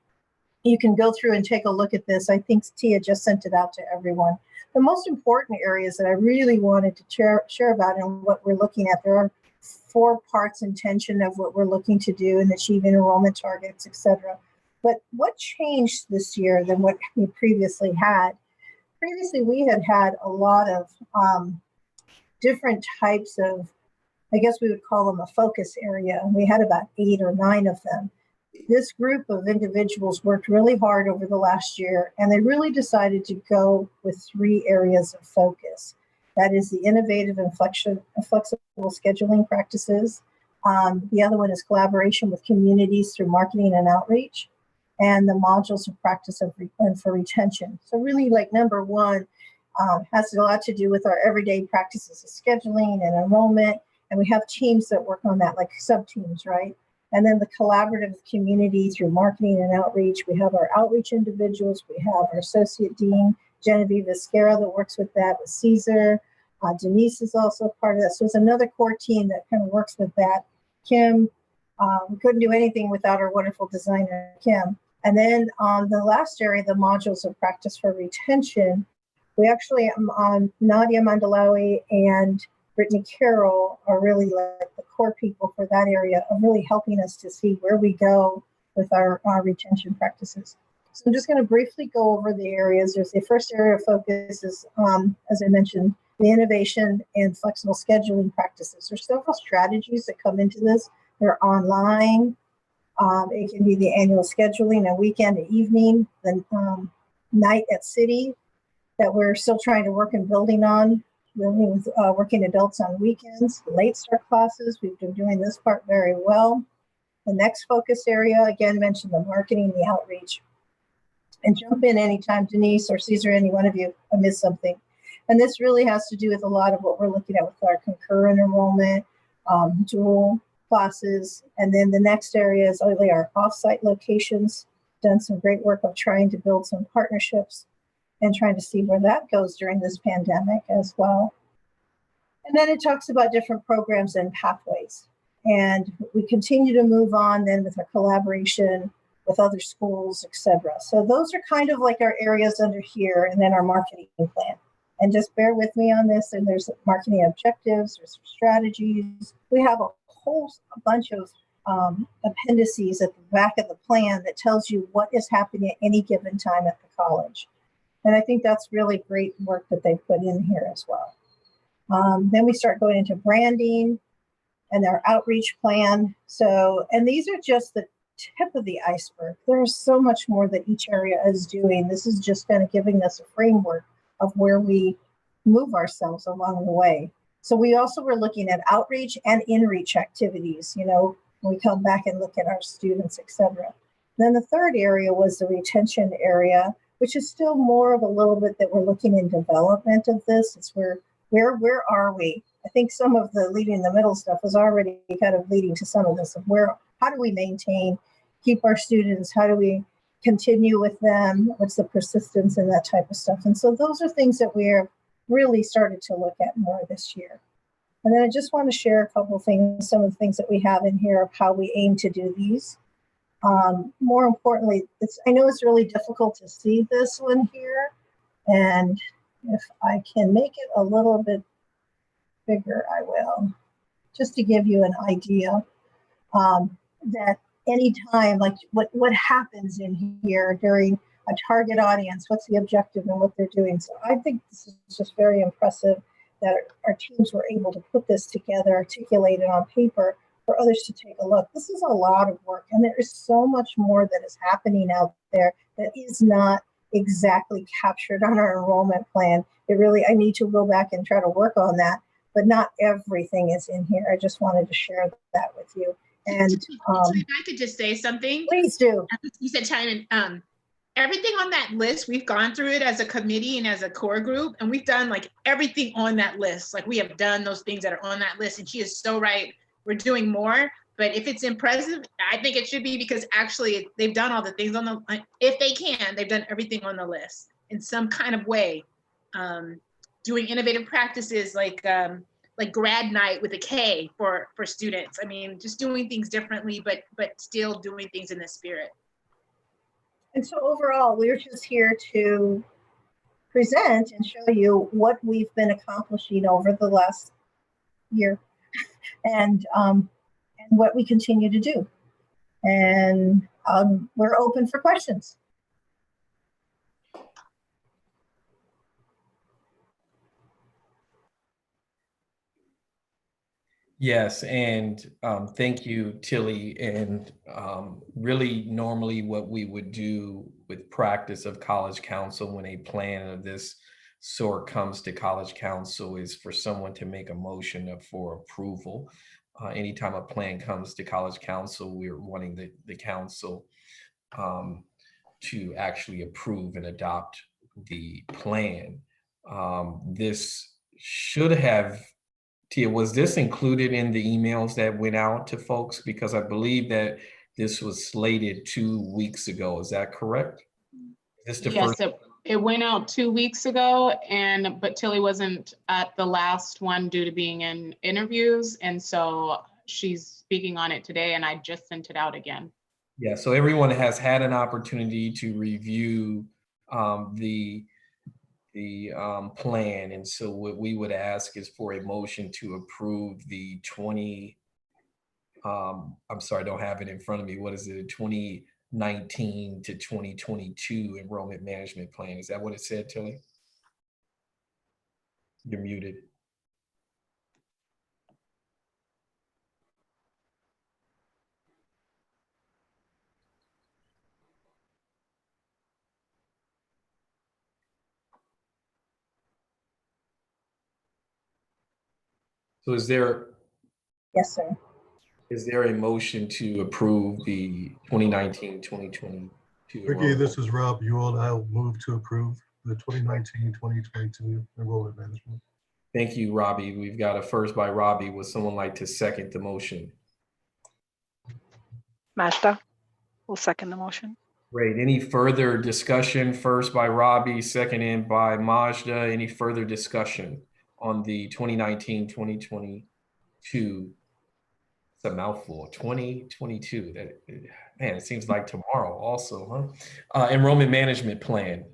you can go through and take a look at this. I think Tia just sent it out to everyone. The most important areas that I really wanted to share about and what we're looking at, there are 4 parts intention of what we're looking to do and achieve enrollment targets, etc. But what changed this year than what we previously had? Previously, we had a lot of different types of, I guess we would call them a focus area, and we had about 8 or 9 of them. This group of individuals worked really hard over the last year, and they really decided to go with 3 areas of focus. That is the innovative and flexible scheduling practices. The other one is collaboration with communities through marketing and outreach, and the modules of practice and for retention. So really, like number 1 has a lot to do with our everyday practices of scheduling and enrollment, and we have teams that work on that, like sub-teams, right? And then the collaborative community through marketing and outreach. We have our outreach individuals. We have our associate dean, Genevieve Viscara, that works with that, with Caesar. Denise is also part of that. So it's another core team that kind of works with that. Kim, We couldn't do anything without our wonderful designer, Kim. And then on the last area, the modules of practice for retention, we actually, Nadia Mandalawi and Brittany Carroll are really like the core people for that area of really helping us to see where we go with our retention practices. So I'm just going to briefly go over the areas. There's the first area of focus is, as I mentioned, the innovation and flexible scheduling practices. There's several strategies that come into this. They're online. It can be the annual scheduling, a weekend, an evening, the night at City that we're still trying to work and building on, building with working adults on weekends, late start classes. We've been doing this part very well. The next focus area, again, mentioned the marketing, the outreach. And jump in anytime, Denise or Caesar, any one of you, I missed something. And this really has to do with a lot of what we're looking at with our concurrent enrollment, dual classes. And then the next area is really our offsite locations. Done some great work of trying to build some partnerships and trying to see where that goes during this pandemic as well. And then it talks about different programs and pathways. And we continue to move on then with our collaboration with other schools, etc. So those are kind of like our areas under here, and then our marketing plan. And just bear with me on this. And there's marketing objectives, there's strategies. We have a whole bunch of appendices at the back of the plan that tells you what is happening at any given time at the college. And I think that's really great work that they put in here as well. Then we start going into branding and our outreach plan. So, and these are just the tip of the iceberg. There's so much more that each area is doing. This is just kind of giving us a framework of where we move ourselves along the way. So we also were looking at outreach and in-reach activities, you know, when we come back and look at our students, etc. Then the third area was the retention area, which is still more of a little bit that we're looking in development of this. It's where are we? I think some of the leading the middle stuff is already kind of leading to some of this of how do we maintain, keep our students? How do we continue with them? What's the persistence and that type of stuff? And so those are things that we're really started to look at more this year. And then I just want to share a couple of things, some of the things that we have in here of how we aim to do these. More importantly, I know it's really difficult to see this one here. And if I can make it a little bit bigger, I will, just to give you an idea that anytime, like what happens in here during a target audience, what's the objective and what they're doing. So I think this is just very impressive that our teams were able to put this together, articulate it on paper for others to take a look. This is a lot of work, and there is so much more that is happening out there that is not exactly captured on our enrollment plan. I need to go back and try to work on that, but not everything is in here. I just wanted to share that with you. And if I could just say something. Please do. You said China, everything on that list, we've gone through it as a committee and as a core group, and we've done like everything on that list. Like we have done those things that are on that list, and she is so right. We're doing more, but if it's impressive, I think it should be because actually they've done all the things on the, if they can, they've done everything on the list in some kind of way. Doing innovative practices like grad night with a K for students. I mean, just doing things differently, but still doing things in the spirit. And so overall, we're just here to present and show you what we've been accomplishing over the last year and what we continue to do. And we're open for questions. Yes, and thank you, Tilly. And really, normally what we would do with practice of College Council when a plan of this sort comes to College Council is for someone to make a motion for approval. Anytime a plan comes to College Council, we're wanting the council to actually approve and adopt the plan. This should have, Tia, was this included in the emails that went out to folks? Because I believe that this was slated 2 weeks ago. Is that correct? Is this the Yes, first? it went out 2 weeks ago, but Tilly wasn't at the last one due to being in interviews. And so she's speaking on it today, and I just sent it out again. Yeah, so everyone has had an opportunity to review the plan. And so what we would ask is for a motion to approve the 20, I'm sorry, I don't have it in front of me. What is it, 2019 to 2022 enrollment management plan? Is that what it said, Tilly? You're muted. So is there? Yes, sir. Is there a motion to approve the 2019-2022? Ricky, this is Rob Ewell. I'll move to approve the 2019-2022 enrollment management. Thank you, Robbie. We've got a first by Robbie. Would someone like to second the motion? Majda will second the motion. Great. Any further discussion? First by Robbie, seconded by Majda. Any further discussion on the 2019-2022? It's a mouthful. 2022. That, man, it seems like tomorrow also, huh? Enrollment management plan.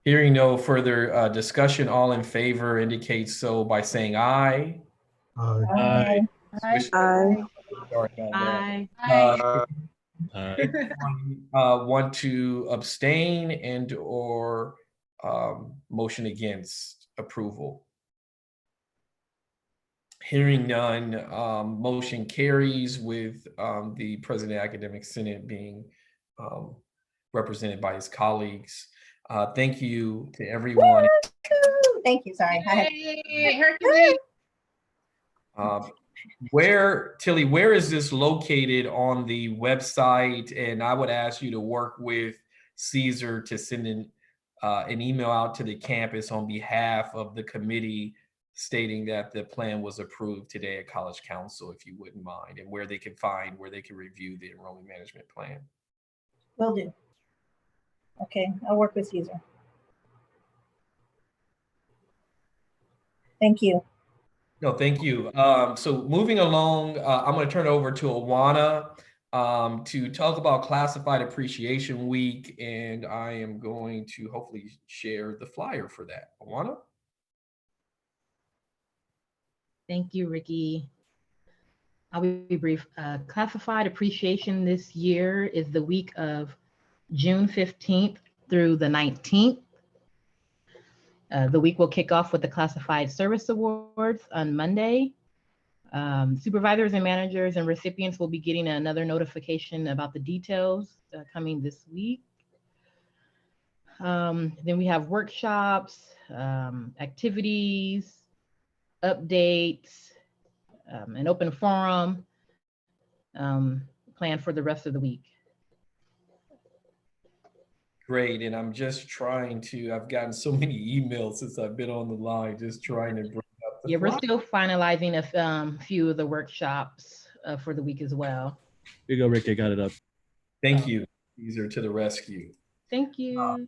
Hearing no further discussion, all in favor indicate so by saying aye. Aye. Aye. Sorry about Aye. that. Want to abstain and or motion against approval? Hearing none, motion carries with the President Academic Senate being represented by his colleagues. Thank you to everyone. Thank you. Sorry. Hey, Hercules. Tilly, where is this located on the website? And I would ask you to work with Caesar to send an email out to the campus on behalf of the committee stating that the plan was approved today at College Council, if you wouldn't mind, and where they can review the enrollment management plan. Will do. Okay, I'll work with Caesar. Thank you. No, thank you. So moving along, I'm going to turn it over to Awana to talk about Classified Appreciation Week, and I am going to hopefully share the flyer for that. Awana? Thank you, Ricky. I'll be brief. Classified Appreciation this year is the week of June 15th through the 19th. The week will kick off with the Classified Service Awards on Monday. Supervisors and managers and recipients will be getting another notification about the details coming this week. Then we have workshops, activities, updates, an open forum planned for the rest of the week. Great, and I'm just trying to, I've gotten so many emails since I've been on the line, just trying to bring up the we're still finalizing a few of the workshops for the week as well. Here you go, Rick, I got it up. Thank you, Caesar, to the rescue. Thank you.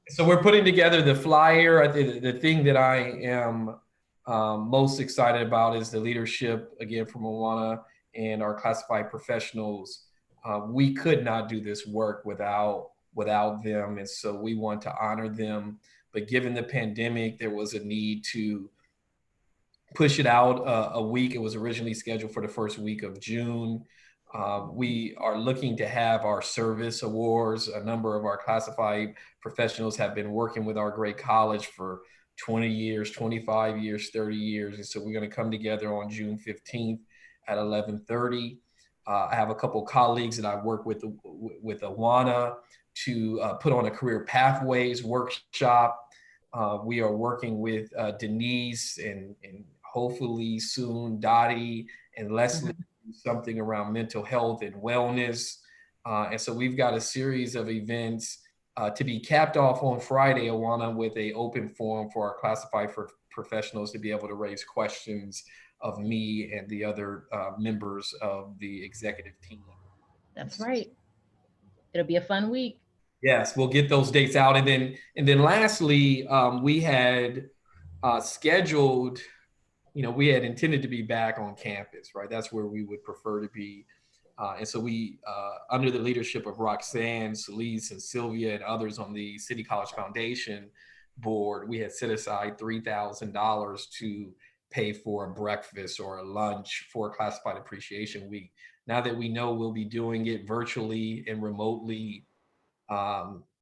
So we're putting together the flyer. I think the thing that I am most excited about is the leadership, again, from Awana and our classified professionals. We could not do this work without them. And so we want to honor them. But given the pandemic, there was a need to push it out a week. It was originally scheduled for the first week of June. We are looking to have our service awards. A number of our classified professionals have been working with our great college for 20 years, 25 years, 30 years. And so we're going to come together on June 15th at 11:30. I have a couple of colleagues that I work with Awana to put on a career pathways workshop. We are working with Denise and hopefully soon Dottie and Leslie, something around mental health and wellness. And so we've got a series of events to be capped off on Friday, Awana, with an open forum for our classified professionals to be able to raise questions of me and the other members of the executive team. That's right. It'll be a fun week. Yes, we'll get those dates out. And then lastly, we had scheduled we had intended to be back on campus, right? That's where we would prefer to be. And so we, under the leadership of Roxanne, Celise, and Sylvia, and others on the City College Foundation board, we had set aside $3,000 to pay for a breakfast or a lunch for Classified Appreciation Week. Now that we know we'll be doing it virtually and remotely,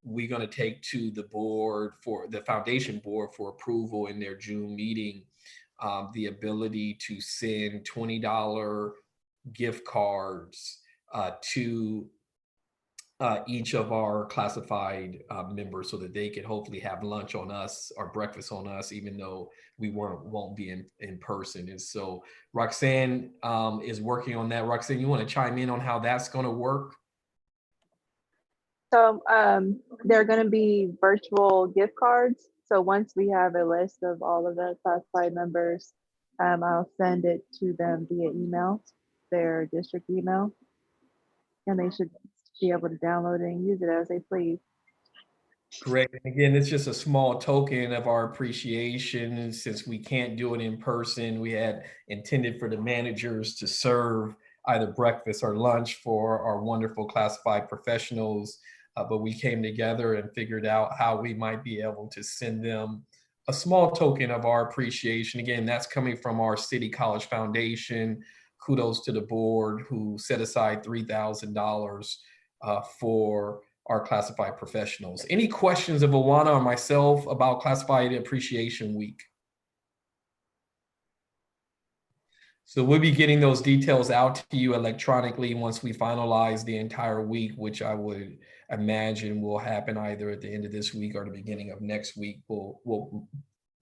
we're going to take to the board, for the foundation board, for approval in their June meeting, the ability to send $20 gift cards to each of our classified members, so that they could hopefully have lunch on us or breakfast on us, even though we won't be in person. And so Roxanne is working on that. Roxanne, you want to chime in on how that's going to work? So they're going to be virtual gift cards. So once we have a list of all of the classified members, I'll send it to them via email, their district email, and they should be able to download it and use it as they please. Great. And again, it's just a small token of our appreciation. Since we can't do it in person, we had intended for the managers to serve either breakfast or lunch for our wonderful classified professionals. But we came together and figured out how we might be able to send them a small token of our appreciation. Again, that's coming from our City College Foundation. Kudos to the board who set aside $3,000 for our classified professionals. Any questions of Awana or myself about Classified Appreciation Week? So we'll be getting those details out to you electronically once we finalize the entire week, which I would imagine will happen either at the end of this week or the beginning of next week. We'll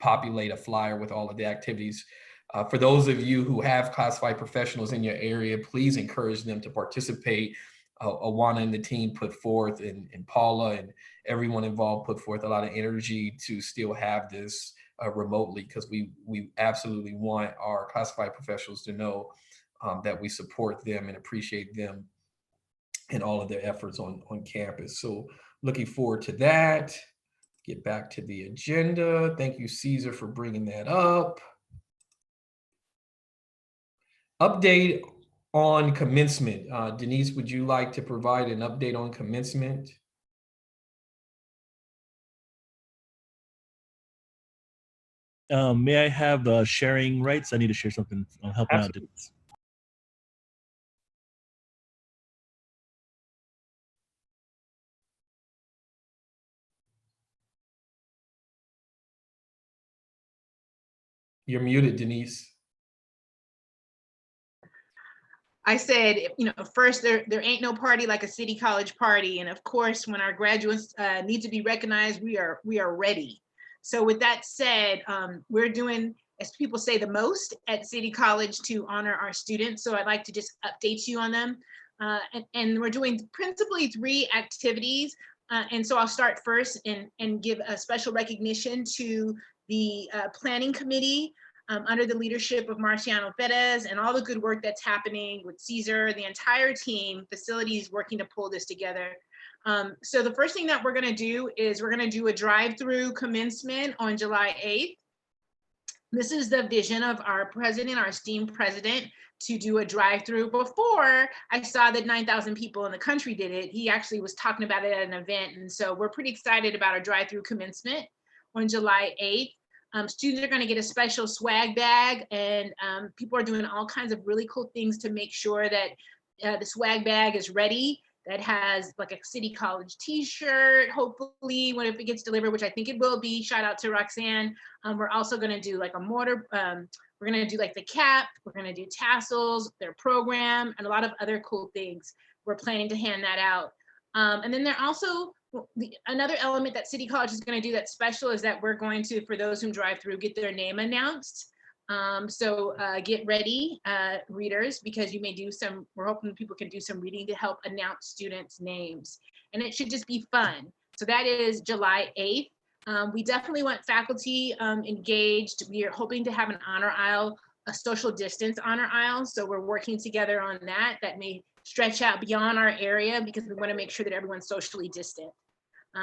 populate a flyer with all of the activities. For those of you who have classified professionals in your area, please encourage them to participate. Awana and the team put forth, and Paula and everyone involved put forth a lot of energy to still have this remotely, because we absolutely want our classified professionals to know that we support them and appreciate them and all of their efforts on campus. So looking forward to that. Get back to the agenda. Thank you, Caesar, for bringing that up. Update on commencement. Denise, would you like to provide an update on commencement? May I have sharing rights? I need to share something. I'm helping out Denise. You're muted, Denise. I said, first, there ain't no party like a City College party. And of course, when our graduates need to be recognized, we are ready. So with that said, we're doing, as people say, the most at City College to honor our students. So I'd like to just update you on them. And we're doing principally 3 activities. And so I'll start first and give a special recognition to the planning committee under the leadership of Marciano Perez, and all the good work that's happening with Caesar, the entire team, facilities working to pull this together. So the first thing that we're gonna do is we're gonna do a drive-through commencement on July 8th. This is the vision of our president, our esteemed president, to do a drive-through. Before I saw that 9,000 people in the country did it, he actually was talking about it at an event. And so we're pretty excited about our drive-through commencement on July 8th. Students are going to get a special swag bag, and people are doing all kinds of really cool things to make sure that the swag bag is ready. That has like a City College t-shirt, hopefully, if it gets delivered, which I think it will be. Shout out to Roxanne. We're also going to do like a mortar. We're going to do like the cap. We're going to do tassels, their program, and a lot of other cool things. We're planning to hand that out. And then they're also, another element that City College is going to do that's special is that we're going to, for those who drive through, get their name announced. So get ready, readers, because you may do some, we're hoping people can do some reading to help announce students' names. And it should just be fun. So that is July 8th. We definitely want faculty engaged. We are hoping to have an honor aisle, a social distance honor aisle. So we're working together on that. That may stretch out beyond our area because we want to make sure that everyone's socially distant.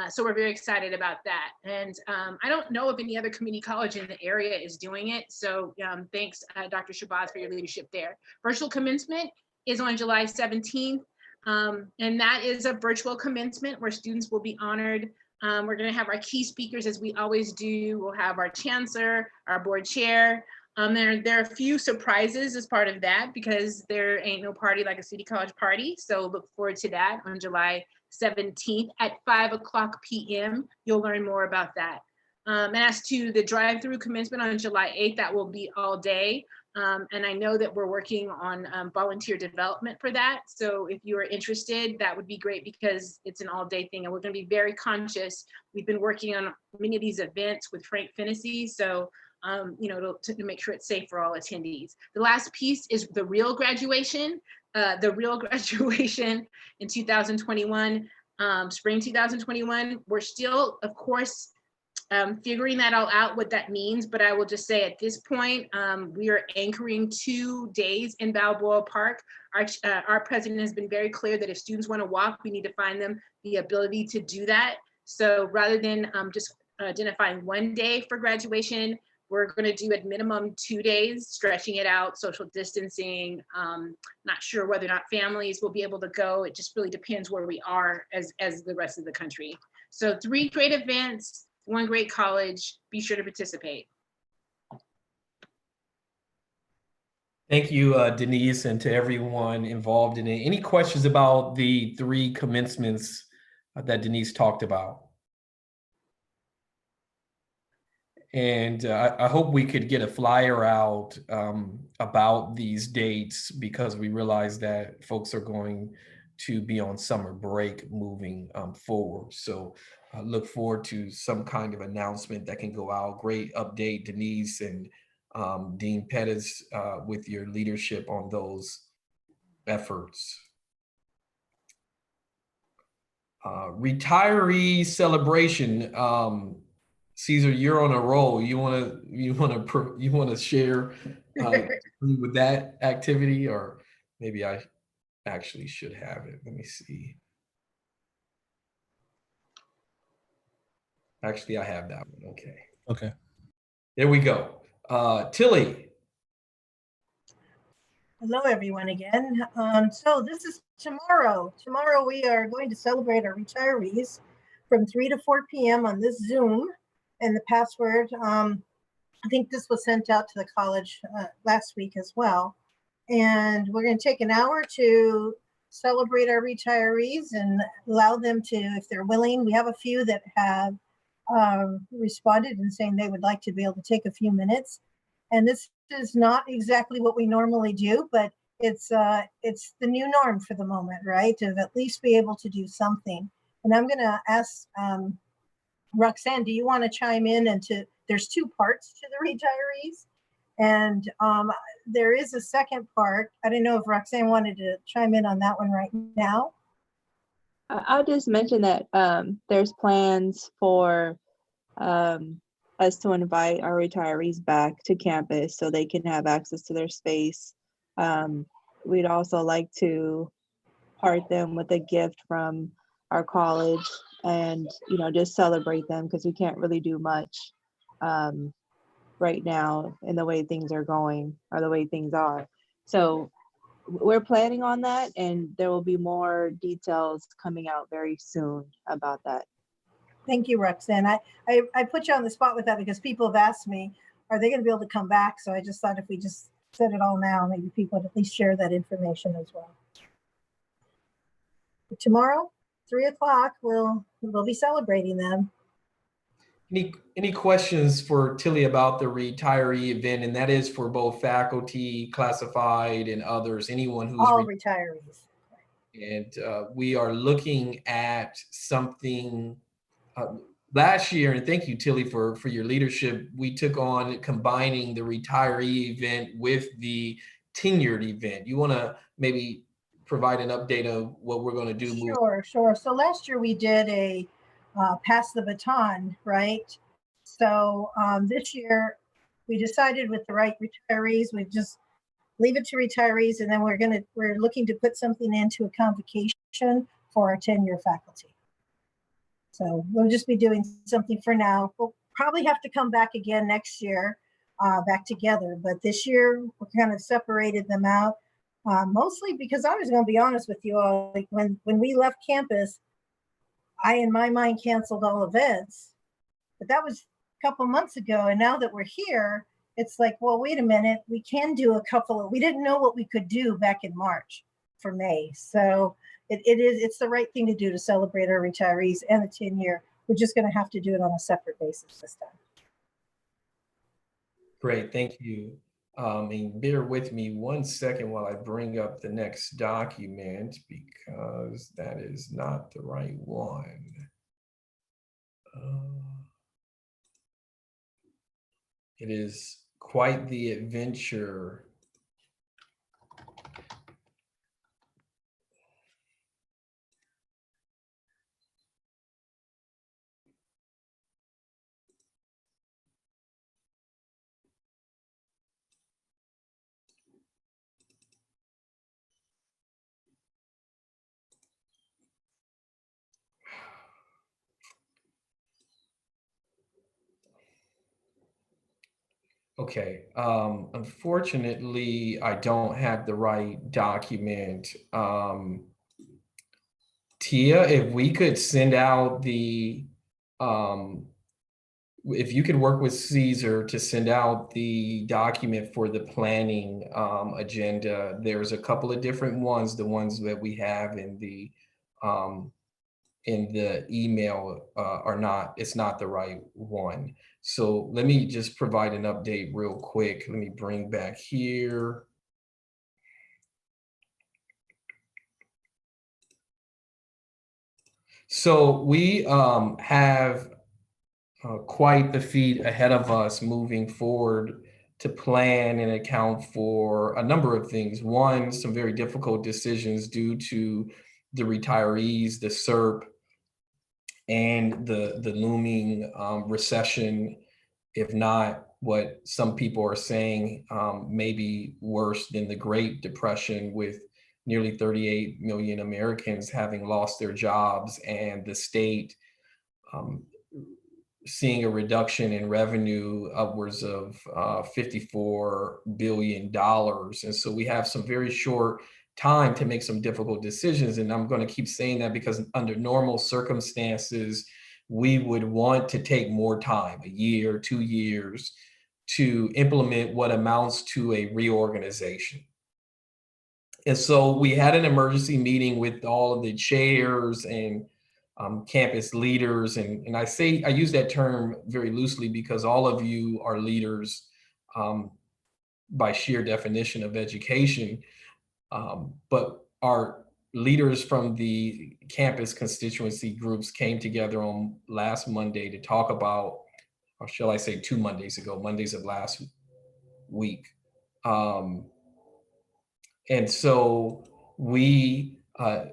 So we're very excited about that. And I don't know if any other community college in the area is doing it. So thanks, Dr. Shabazz, for your leadership there. Virtual commencement is on July 17th. And that is a virtual commencement where students will be honored. We're going to have our key speakers, as we always do. We'll have our chancellor, our board chair. There are a few surprises as part of that, because there ain't no party like a City College party. So look forward to that on July 17th at 5:00 p.m. You'll learn more about that. And as to the drive-through commencement on July 8th, that will be all day. And I know that we're working on volunteer development for that. So if you are interested, that would be great, because it's an all-day thing and we're going to be very conscious. We've been working on many of these events with Frank Fennessy. So you know, to make sure it's safe for all attendees. The last piece is the real graduation. The real graduation in 2021, spring 2021. We're still, of course, figuring that all out, what that means. But I will just say at this point, we are anchoring 2 days in Balboa Park. Our president has been very clear that if students want to walk, we need to find them the ability to do that. So rather than just identifying 1 day for graduation, we're going to do at minimum 2 days, stretching it out, social distancing. Not sure whether or not families will be able to go. It just really depends where we are as the rest of the country. So 3 great events, 1 great college. Be sure to participate. Thank you, Denise, and to everyone involved in it. Any questions about the 3 commencements that Denise talked about? And I hope we could get a flyer out about these dates, because we realize that folks are going to be on summer break moving forward. So I look forward to some kind of announcement that can go out. Great update, Denise and Dean Pettis, with your leadership on those efforts. Retiree celebration. Caesar, you're on a roll. You want to share with that activity, or maybe I actually should have it. Let me see. Actually, I have that one. Okay. Okay. There we go. Tilly. Hello, everyone again. So this is tomorrow. Tomorrow we are going to celebrate our retirees from 3 to 4 p.m. on this Zoom. And the password, I think this was sent out to the college last week as well. And we're going to take an hour to celebrate our retirees and allow them to, if they're willing. We have a few that have responded and saying they would like to be able to take a few minutes. And this is not exactly what we normally do, but it's the new norm for the moment, right? To at least be able to do something. And I'm going to ask Roxanne, do you want to chime in? And there's 2 parts to the retirees, and there is a second part. I don't know if Roxanne wanted to chime in on that one right now. I'll just mention that there's plans for us to invite our retirees back to campus so they can have access to their space. We'd also like to part them with a gift from our college, and just celebrate them, because we can't really do much right now in the way things are going, or the way things are. So we're planning on that, and there will be more details coming out very soon about that. Thank you, Roxanne. I put you on the spot with that because people have asked me, are they going to be able to come back? So I just thought if we just said it all now, maybe people would at least share that information as well. But tomorrow, 3 o'clock, we'll be celebrating them. Any questions for Tilly about the retiree event? And that is for both faculty, classified, and others, anyone who's all retirees. And we are looking at something last year, and thank you, Tilly, for your leadership. We took on combining the retiree event with the tenured event. You want to maybe provide an update of what we're going to do? Sure. So last year we did a pass the baton, right? So this year we decided with the right retirees, we just leave it to retirees, and then we're looking to put something into a convocation for our tenure faculty. So we'll just be doing something for now. We'll probably have to come back again next year, back together. But this year we kind of separated them out, mostly because I was going to be honest with you all. Like when we left campus, I in my mind canceled all events, but that was a couple months ago. And now that we're here, it's like, well, wait a minute, we can do a couple of. We didn't know what we could do back in March for May, so. It's the right thing to do to celebrate our retirees and the 10-year. We're just going to have to do it on a separate basis this time. Great, thank you. And bear with me 1 second while I bring up the next document, because that is not the right one. It is quite the adventure. Okay, unfortunately, I don't have the right document. Tia, if we could send out if you could work with Caesar to send out the document for the planning agenda. There's a couple of different ones. The ones that we have in the email it's not the right one. So let me just provide an update real quick. Let me bring back here. So we have quite the feat ahead of us moving forward to plan and account for a number of things. One, some very difficult decisions due to the retirees, the SERP, and the looming recession, if not what some people are saying, maybe worse than the Great Depression, with nearly 38 million Americans having lost their jobs and the state seeing a reduction in revenue upwards of $54 billion. And so we have some very short time to make some difficult decisions. And I'm going to keep saying that because under normal circumstances, we would want to take more time, a year, 2 years, to implement what amounts to a reorganization. And so we had an emergency meeting with all of the chairs and campus leaders. And I use that term very loosely because all of you are leaders by sheer definition of education. But our leaders from the campus constituency groups came together on last Monday to talk about, or shall I say 2 Mondays ago, Mondays of last week. And so we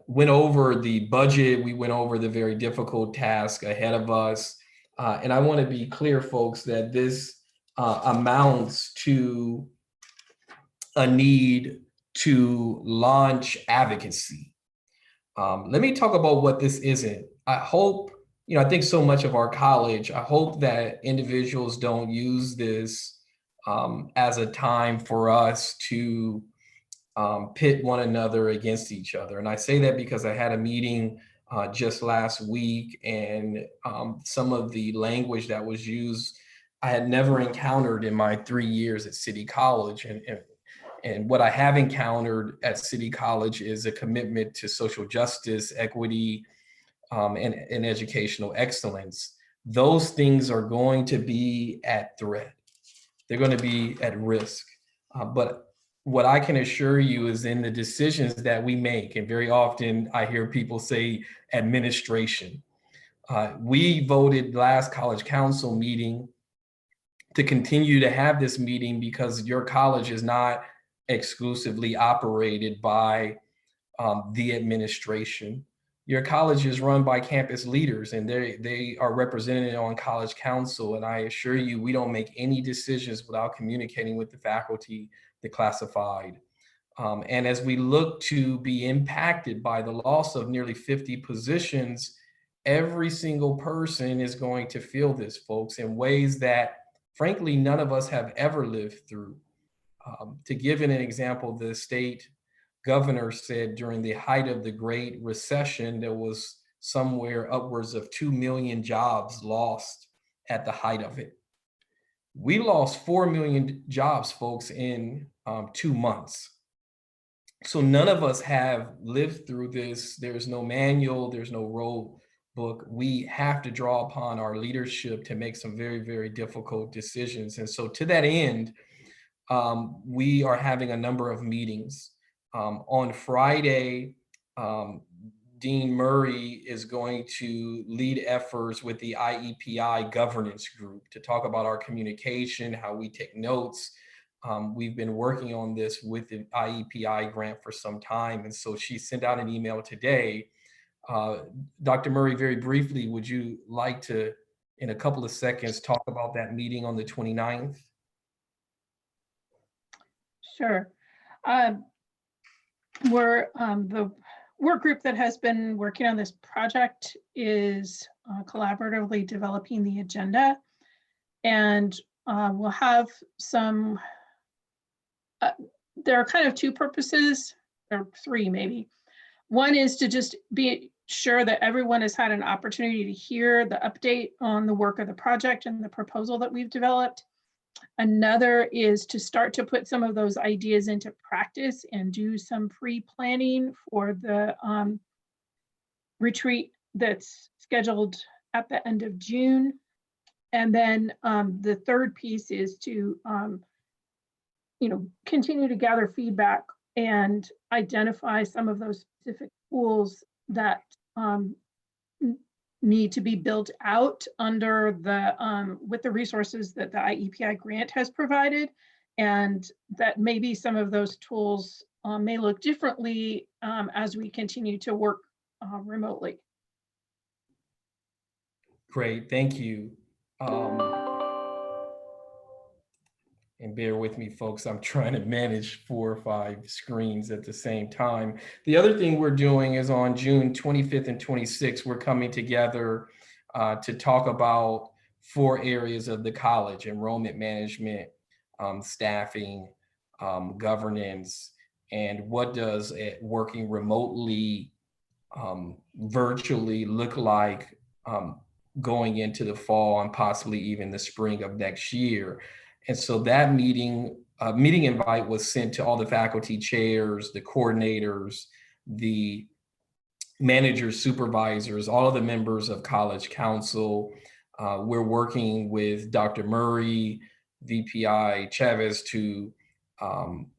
went over the budget, we went over the very difficult task ahead of us. And I want to be clear, folks, that this amounts to a need to launch advocacy. Let me talk about what this isn't. I hope, I think so much of our college, I hope that individuals don't use this as a time for us to pit one another against each other. And I say that because I had a meeting just last week, and some of the language that was used, I had never encountered in my 3 years at City College. And what I have encountered at City College is a commitment to social justice, equity, and educational excellence. Those things are going to be at threat. They're going to be at risk. But what I can assure you is in the decisions that we make, and very often I hear people say administration. We voted last college council meeting to continue to have this meeting because your college is not exclusively operated by the administration. Your college is run by campus leaders, and they are represented on college council. And I assure you, we don't make any decisions without communicating with the faculty, the classified. And as we look to be impacted by the loss of nearly 50 positions, every single person is going to feel this, folks, in ways that, frankly, none of us have ever lived through. To give an example, the state governor said during the height of the Great Recession, there was somewhere upwards of 2 million jobs lost at the height of it. We lost 4 million jobs, folks, in 2 months. So none of us have lived through this. There's no manual, there's no rule book. We have to draw upon our leadership to make some very, very difficult decisions. And so to that end, we are having a number of meetings. On Friday, Dean Murray is going to lead efforts with the IEPI governance group to talk about our communication, how we take notes. We've been working on this with the IEPI grant for some time. And so she sent out an email today. Dr. Murray, very briefly, would you like to, in a couple of seconds, talk about that meeting on the 29th? Sure. The work group that has been working on this project is collaboratively developing the agenda, and we'll have some, there are kind of two purposes, or three maybe. One is to just be sure that everyone has had an opportunity to hear the update on the work of the project and the proposal that we've developed. Another is to start to put some of those ideas into practice and do some pre-planning for the retreat that's scheduled at the end of June. And then the third piece is to continue to gather feedback and identify some of those specific tools that need to be built out under the with the resources that the IEPI grant has provided, and that maybe some of those tools may look differently as we continue to work remotely. Great, thank you. And bear with me, folks, I'm trying to manage 4 or 5 screens at the same time. The other thing we're doing is on June 25th and 26th, we're coming together to talk about 4 areas of the college: enrollment management, staffing, governance, and what does working remotely, virtually look like going into the fall and possibly even the spring of next year. And so that meeting invite was sent to all the faculty chairs, the coordinators, the managers, supervisors, all of the members of College Council. We're working with Dr. Murray, VPI Chavez to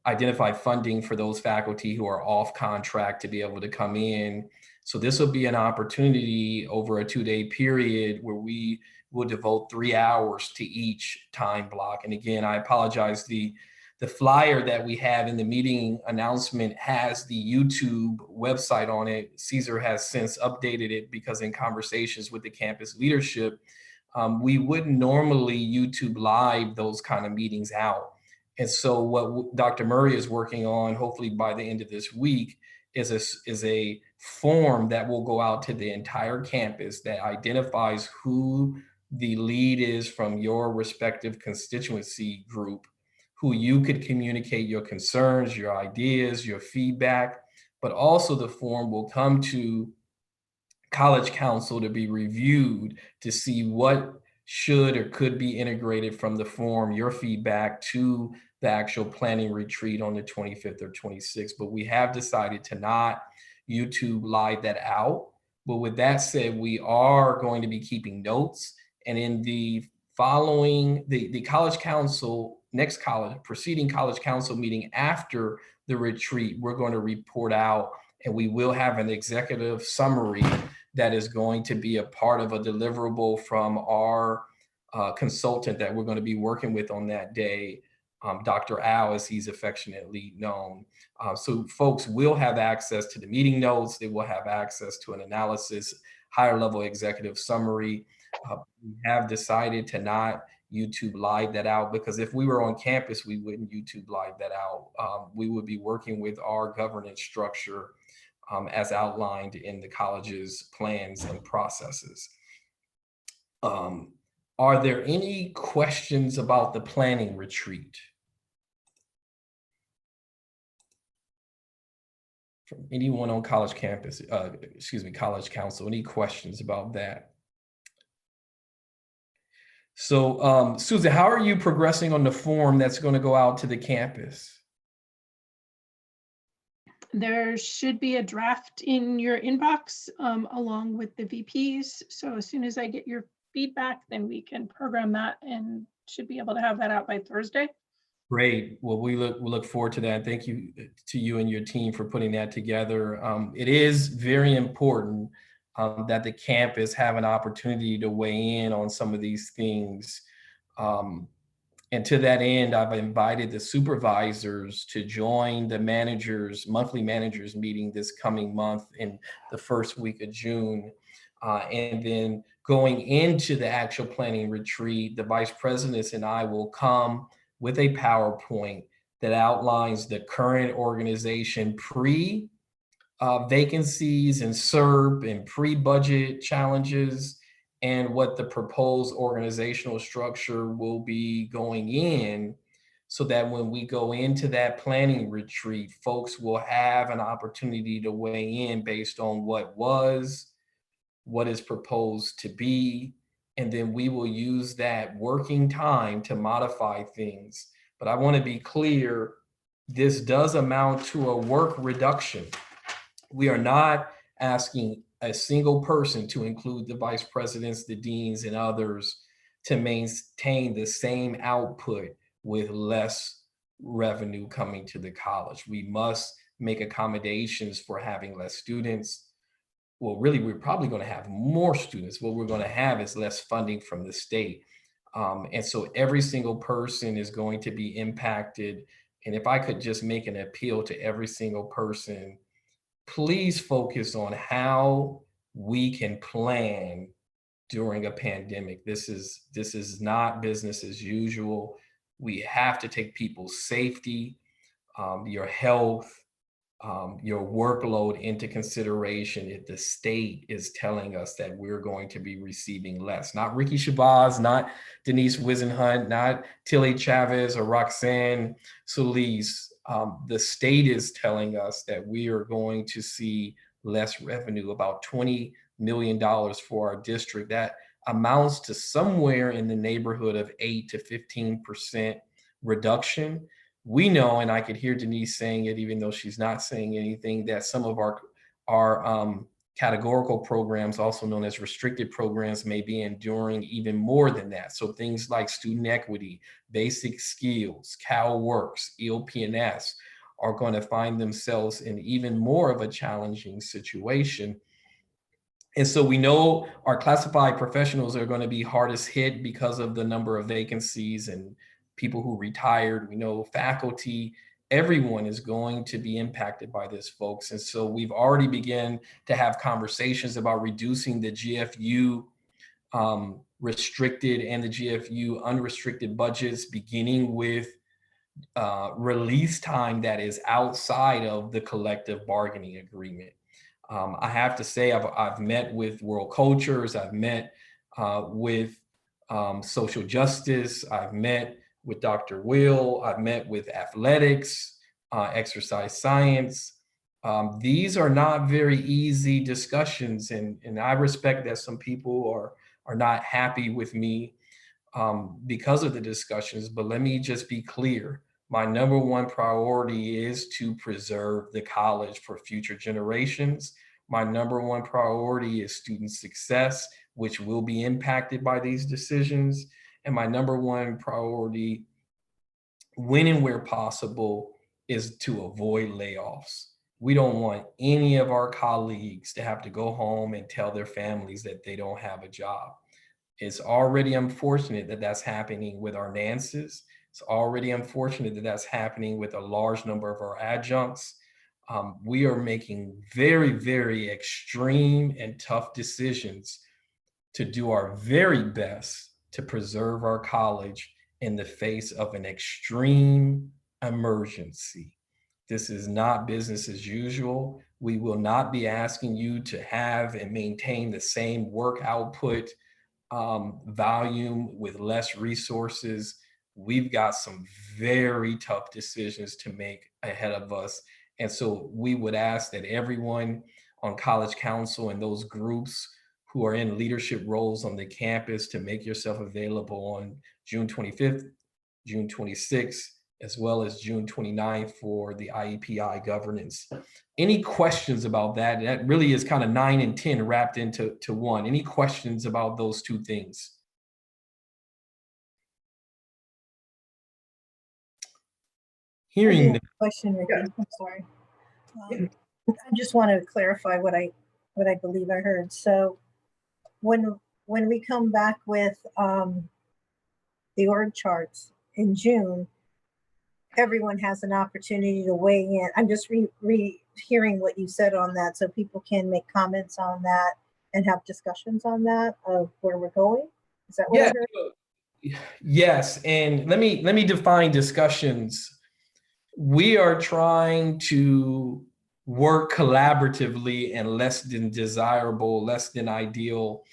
identify funding for those faculty who are off contract to be able to come in. So this will be an opportunity over a 2-day period where we will devote 3 hours to each time block. And again, I apologize, the flyer that we have in the meeting announcement has the YouTube website on it. Caesar has since updated it because in conversations with the campus leadership, we wouldn't normally YouTube live those kind of meetings out. And so what Dr. Murray is working on, hopefully by the end of this week, is a form that will go out to the entire campus that identifies who the lead is from your respective constituency group, who you could communicate your concerns, your ideas, your feedback, but also the form will come to College Council to be reviewed to see what should or could be integrated from the form, your feedback, to the actual planning retreat on the 25th or 26th. But we have decided to not YouTube live that out. But with that said, we are going to be keeping notes. And in the following, the College Council, preceding College Council meeting after the retreat, we're going to report out and we will have an executive summary that is going to be a part of a deliverable from our consultant that we're going to be working with on that day, Dr. Al, as he's affectionately known. So folks will have access to the meeting notes. They will have access to an analysis, higher level executive summary. We have decided to not YouTube live that out because if we were on campus, we wouldn't YouTube live that out. We would be working with our governance structure as outlined in the college's plans and processes. Are there any questions about the planning retreat? From anyone on college campus, college council, any questions about that? So Susan, how are you progressing on the form that's going to go out to the campus? There should be a draft in your inbox along with the VPs. So as soon as I get your feedback, then we can program that and should be able to have that out by Thursday. Great. Well, we look forward to that. Thank you to you and your team for putting that together. It is very important that the campus have an opportunity to weigh in on some of these things. And to that end, I've invited the supervisors to join the monthly managers meeting this coming month in the first week of June. And then going into the actual planning retreat, the vice presidents and I will come with a PowerPoint that outlines the current organization pre-vacancies and SERP and pre-budget challenges, and what the proposed organizational structure will be going in, so that when we go into that planning retreat, folks will have an opportunity to weigh in based on what is proposed to be, and then we will use that working time to modify things. But I want to be clear, this does amount to a work reduction. We are not asking a single person, to include the vice presidents, the deans, and others, to maintain the same output with less revenue coming to the college. We must make accommodations for having less students. Well, really, we're probably going to have more students. What we're going to have is less funding from the state. And so every single person is going to be impacted. And if I could just make an appeal to every single person, please focus on how we can plan during a pandemic. This is not business as usual. We have to take people's safety, your health, your workload into consideration if the state is telling us that we're going to be receiving less. Not Ricky Shabazz, not Denise Wisenhunt, not Tilly Chavez or Roxanne Solis. The state is telling us that we are going to see less revenue, about $20 million for our district. That amounts to somewhere in the neighborhood of 8 to 15% reduction. We know, and I could hear Denise saying it, even though she's not saying anything, that some of our categorical programs, also known as restricted programs, may be enduring even more than that. So things like student equity, basic skills, CalWorks, EOP&S are going to find themselves in even more of a challenging situation. And so we know our classified professionals are going to be hardest hit because of the number of vacancies and people who retired. We know faculty, everyone is going to be impacted by this, folks. And so we've already begun to have conversations about reducing the GFU restricted and the GFU unrestricted budgets, beginning with release time that is outside of the collective bargaining agreement. I have to say, I've met with World Cultures, I've met with social justice, I've met with Dr. Will, I've met with athletics, exercise science. These are not very easy discussions, and I respect that some people are not happy with me because of the discussions, but let me just be clear. My number one priority is to preserve the college for future generations. My number one priority is student success, which will be impacted by these decisions. And my number one priority, when and where possible, is to avoid layoffs. We don't want any of our colleagues to have to go home and tell their families that they don't have a job. It's already unfortunate that that's happening with our Nances. It's already unfortunate that that's happening with a large number of our adjuncts. We are making very, very extreme and tough decisions to do our very best to preserve our college in the face of an extreme emergency. This is not business as usual. We will not be asking you to have and maintain the same work output volume with less resources. We've got some very tough decisions to make ahead of us. And so we would ask that everyone on College Council and those groups who are in leadership roles on the campus to make yourself available on June 25th, June 26th, as well as June 29th for the IEPI governance. Any questions about that? That really is kind of 9 and 10 wrapped into one. Any questions about those two things? Hearing the question, Ricky. I'm sorry. I just want to clarify what I believe I heard. So when we come back with the org charts in June, everyone has an opportunity to weigh in. I'm just hearing what you said on that, so people can make comments on that and have discussions on that of where we're going. Is that what I heard? Yes, and let me define discussions. We are trying to work collaboratively in less than desirable, less than ideal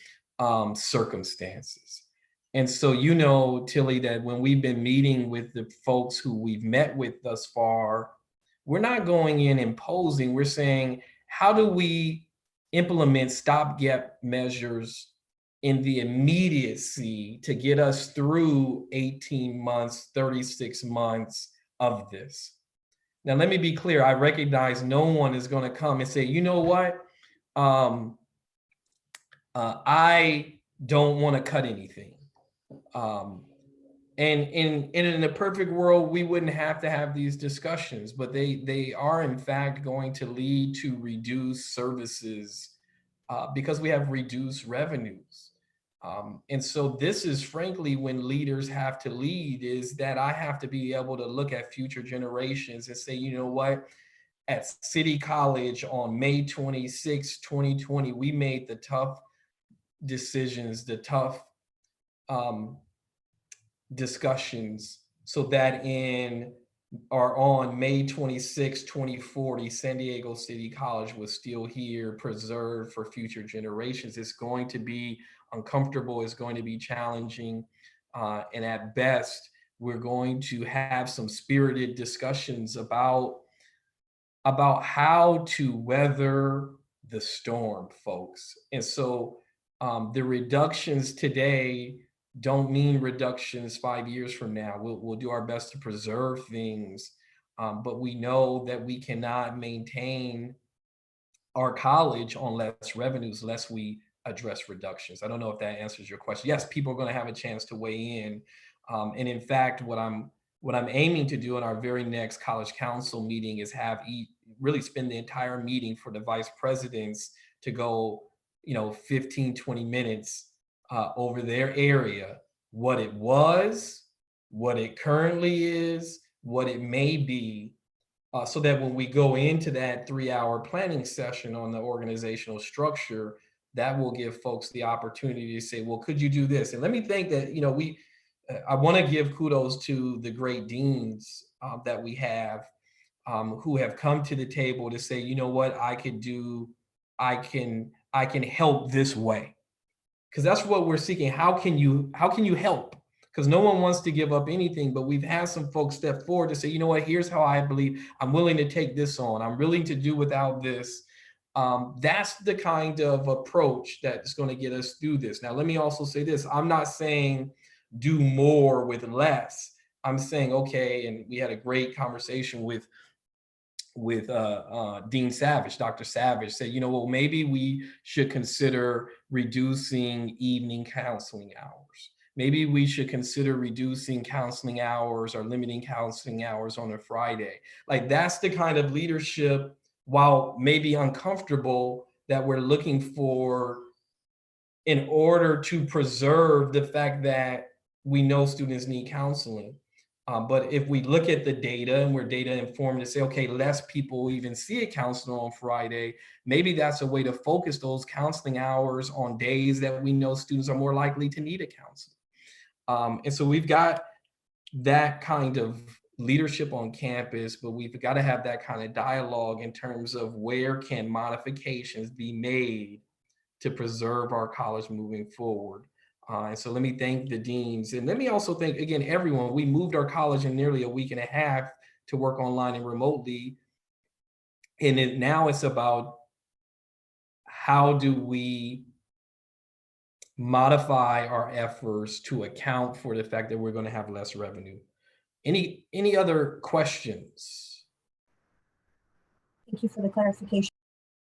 circumstances. And so, you know, Tilly, that when we've been meeting with the folks who we've met with thus far, we're not going in imposing. We're saying, how do we implement stopgap measures in the immediacy to get us through 18 months, 36 months of this? Now, let me be clear. I recognize no one is going to come and say, you know what? I don't want to cut anything. And in a perfect world, we wouldn't have to have these discussions, but they are in fact going to lead to reduced services because we have reduced revenues. And so this is frankly when leaders have to lead, is that I have to be able to look at future generations and say, you know what, at City College on May 26, 2020, we made the tough decisions, the tough discussions, so that on May 26, 2040, San Diego City College was still here, preserved for future generations. It's going to be uncomfortable, it's going to be challenging, and at best, we're going to have some spirited discussions about how to weather the storm, folks. And so the reductions today don't mean reductions 5 years from now. We'll do our best to preserve things, but we know that we cannot maintain our college on less revenues unless we address reductions. I don't know if that answers your question. Yes, people are going to have a chance to weigh in, and in fact, what I'm aiming to do in our very next College Council meeting is really spend the entire meeting for the vice presidents to go, 15, 20 minutes over their area, what it was, what it currently is, what it may be, so that when we go into that 3-hour planning session on the organizational structure, that will give folks the opportunity to say, well, could you do this? And let me think that, I want to give kudos to the great deans that we have who have come to the table to say, you know what, I can help this way. Because that's what we're seeking. How can you help? Because no one wants to give up anything, but we've had some folks step forward to say, you know what, here's how I believe I'm willing to take this on. I'm willing to do without this. That's the kind of approach that's going to get us through this. Now, let me also say this. I'm not saying do more with less. I'm saying, okay, and we had a great conversation with Dean Savage. Dr. Savage said, well, maybe we should consider reducing evening counseling hours. Maybe we should consider reducing counseling hours or limiting counseling hours on a Friday. Like, that's the kind of leadership, while maybe uncomfortable, that we're looking for in order to preserve the fact that we know students need counseling. But if we look at the data and we're data informed to say, okay, less people even see a counselor on Friday, maybe that's a way to focus those counseling hours on days that we know students are more likely to need a counselor. And so we've got that kind of leadership on campus, but we've got to have that kind of dialogue in terms of where can modifications be made to preserve our college moving forward. And so let me thank the deans, and let me also thank, again, everyone. We moved our college in nearly a week and a half to work online and remotely. And now it's about how do we modify our efforts to account for the fact that we're going to have less revenue. Any other questions? Thank you for the clarification.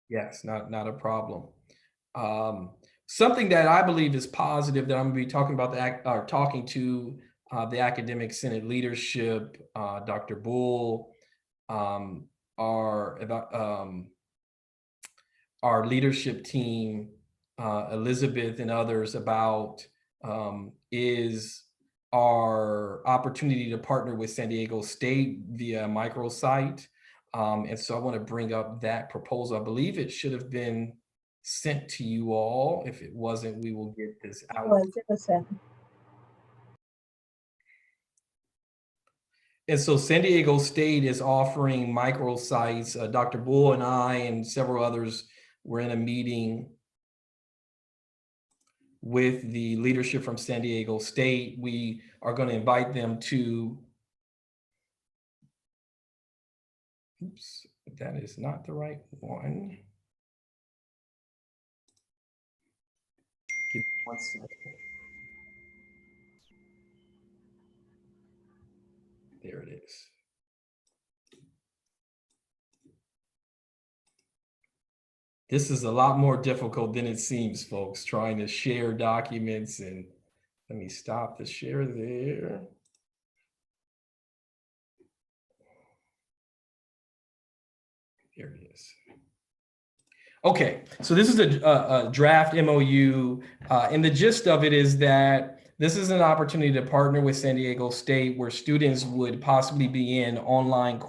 Yes, not a problem. Something that I believe is positive that I'm going to be talking about talking to the Academic Senate leadership, Dr. Bull, our leadership team, Elizabeth and others about is our opportunity to partner with San Diego State via microsite. And so I want to bring up that proposal. I believe it should have been sent to you all. If it wasn't, we will get this out. It was sent. And so San Diego State is offering microsites. Dr. Bull and I and several others were in a meeting with the leadership from San Diego State. We are going to invite them to, oops, that is not the right one. Give me 1 second. There it is. This is a lot more difficult than it seems, folks, trying to share documents. And let me stop the share there. There it is. Okay, so this is a draft MOU, and the gist of it is that this is an opportunity to partner with San Diego State, where students would possibly be in online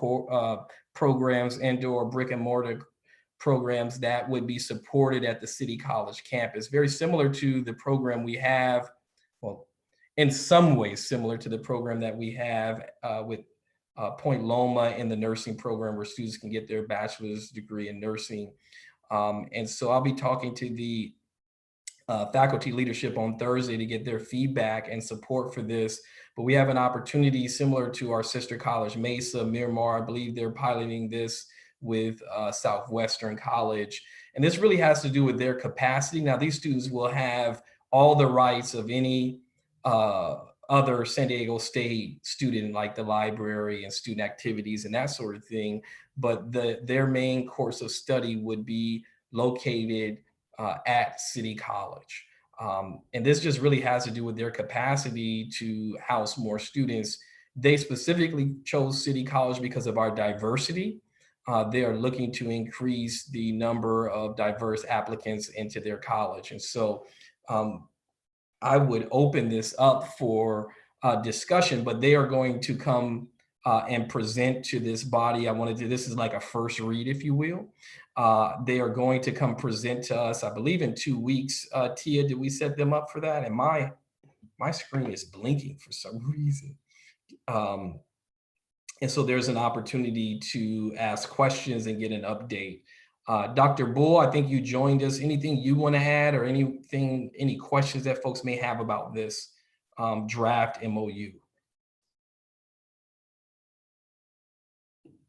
programs and/or brick and mortar programs that would be supported at the City College campus. Very similar to the program we have, well, in some ways similar to the program that we have with Point Loma in the nursing program, where students can get their bachelor's degree in nursing. And so I'll be talking to the faculty leadership on Thursday to get their feedback and support for this. But we have an opportunity similar to our sister college, Mesa, Miramar. I believe they're piloting this with Southwestern College. And this really has to do with their capacity. Now, these students will have all the rights of any other San Diego State student, like the library and student activities and that sort of thing. But their main course of study would be located at City College. And this just really has to do with their capacity to house more students. They specifically chose City College because of our diversity. They are looking to increase the number of diverse applicants into their college. And so I would open this up for discussion, but they are going to come and present to this body. I want to do, this is like a first read, if you will. They are going to come present to us, I believe in 2 weeks. Tia, did we set them up for that? And my screen is blinking for some reason. And so there's an opportunity to ask questions and get an update. Dr. Bull, I think you joined us. Anything you want to add, or any questions that folks may have about this draft MOU?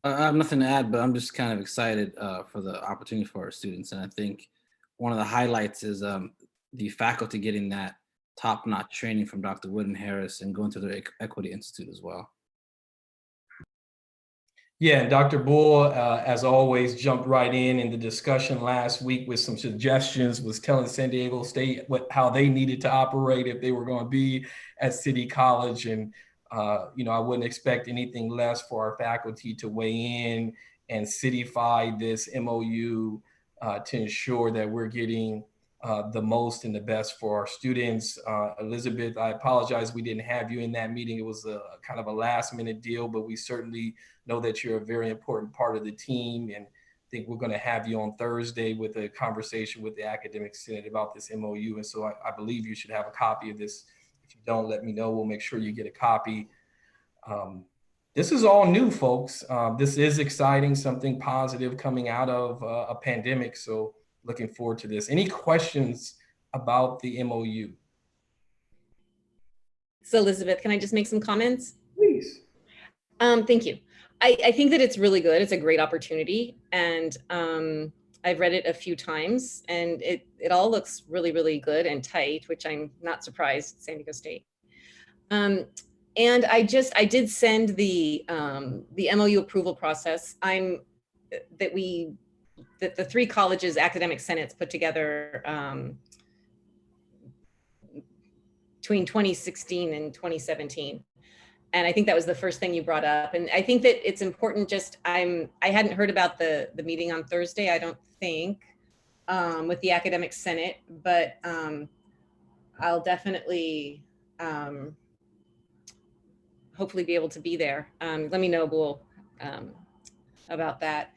I have nothing to add, but I'm just kind of excited for the opportunity for our students. And I think one of the highlights is the faculty getting that top-notch training from Dr. Wooden Harris and going to the Equity Institute as well. Yeah, and Dr. Bull, as always, jumped right in the discussion last week with some suggestions, was telling San Diego State how they needed to operate if they were going to be at City College. And, I wouldn't expect anything less for our faculty to weigh in and citify this MOU to ensure that we're getting the most and the best for our students. Elizabeth, I apologize we didn't have you in that meeting. It was a kind of a last minute deal, but we certainly know that you're a very important part of the team. And I think we're going to have you on Thursday with a conversation with the Academic Senate about this MOU. And so I believe you should have a copy of this. If you don't, let me know. We'll make sure you get a copy. this is all new, folks. This is exciting, something positive coming out of a pandemic. So looking forward to this. Any questions about the MOU? So Elizabeth, can I just make some comments? Please. Thank you. I think that it's really good. It's a great opportunity. And I've read it a few times and it all looks really, really good and tight, which I'm not surprised, San Diego State. And I did send the MOU approval process. That the three colleges academic senates put together between 2016 and 2017. And I think that was the first thing you brought up. And I think that it's important, I hadn't heard about the meeting on Thursday, I don't think, with the academic senate, but I'll definitely hopefully be able to be there. Let me know, Bull, about that.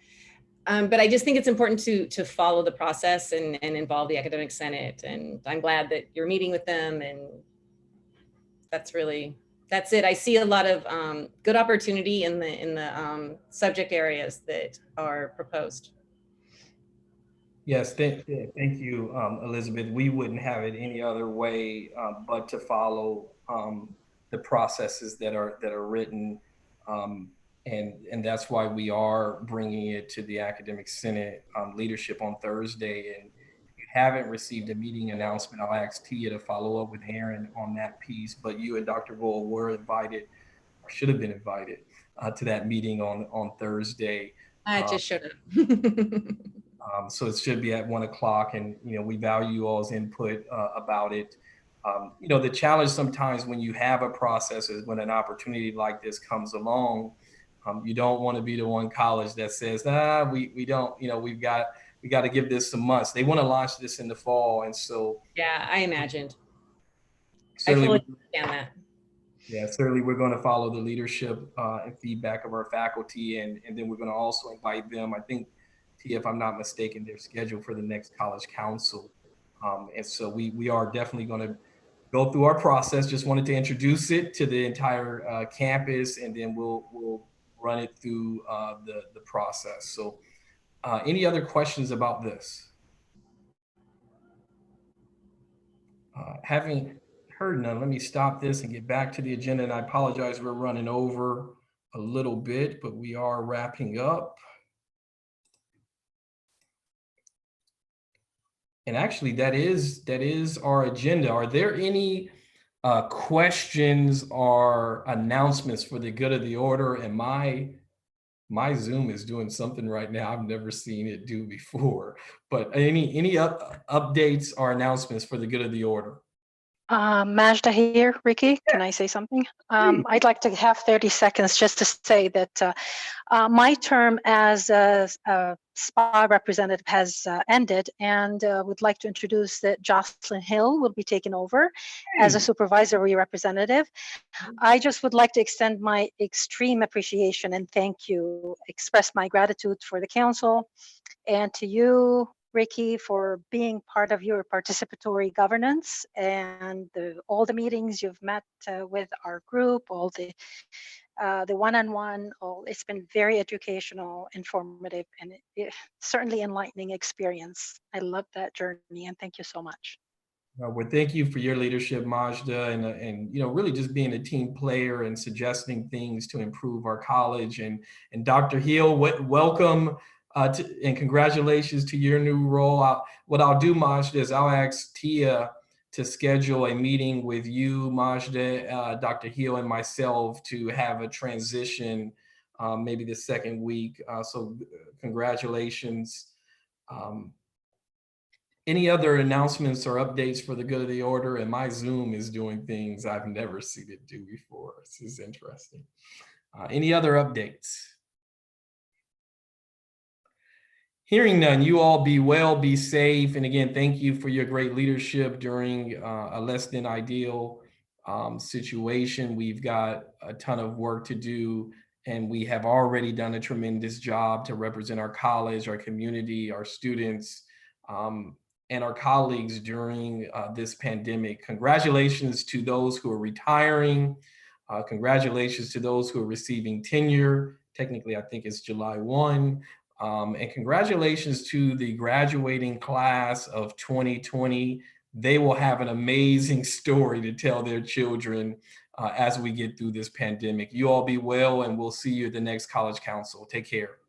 But I just think it's important to follow the process and involve the academic senate. And I'm glad that you're meeting with them, and that's it. I see a lot of good opportunity in the subject areas that are proposed. Yes, thank you, Elizabeth. We wouldn't have it any other way but to follow the processes that are written, and that's why we are bringing it to the academic senate leadership on Thursday. And if you haven't received a meeting announcement, I'll ask Tia to follow up with Aaron on that piece. But you and Dr. Bull were invited, or should have been invited, to that meeting on Thursday. I just showed up. So it should be at 1 o'clock, and we value all's input about it. The challenge sometimes when you have a process is when an opportunity like this comes along, you don't want to be the one college that says, we don't, we got to give this some months. They want to launch this in the fall, and so yeah, I imagined. Certainly, I fully understand that. Yeah, certainly we're going to follow the leadership and feedback of our faculty, and then we're going to also invite them. I think, Tia, if I'm not mistaken, they're scheduled for the next college council. And so we are definitely going to go through our process. Just wanted to introduce it to the entire campus, and then we'll run it through the process. So any other questions about this? Having heard none, let me stop this and get back to the agenda. And I apologize, we're running over a little bit, but we are wrapping up. And actually, that is our agenda. Are there any questions or announcements for the good of the order? And my Zoom is doing something right now I've never seen it do before. But any updates or announcements for the good of the order? Majda here, Ricky, can I say something? I'd like to have 30 seconds just to say that my term as a SPA representative has ended, and would like to introduce that Jocelyn Hill will be taking over as a supervisory representative. I just would like to extend my extreme appreciation and thank you, express my gratitude for the council and to you, Ricky, for being part of your participatory governance and all the meetings you've met with our group, all the one-on-one. It's been very educational, informative, and certainly enlightening experience. I love that journey, and thank you so much. Well, thank you for your leadership, Majda, and really just being a team player and suggesting things to improve our college. And Dr. Hill, welcome. And congratulations to your new role. What I'll do, Majda, is I'll ask Tia to schedule a meeting with you, Majda, Dr. Hill, and myself to have a transition maybe the second week. So congratulations. Any other announcements or updates for the good of the order? And my Zoom is doing things I've never seen it do before. This is interesting. Any other updates? Hearing none, you all be well, be safe. And again, thank you for your great leadership during a less than ideal situation. We've got a ton of work to do, and we have already done a tremendous job to represent our college, our community, our students, and our colleagues during this pandemic. Congratulations to those who are retiring. Congratulations to those who are receiving tenure. Technically, I think it's July 1. And congratulations to the graduating class of 2020. They will have an amazing story to tell their children as we get through this pandemic. You all be well, and we'll see you at the next College Council. Take care.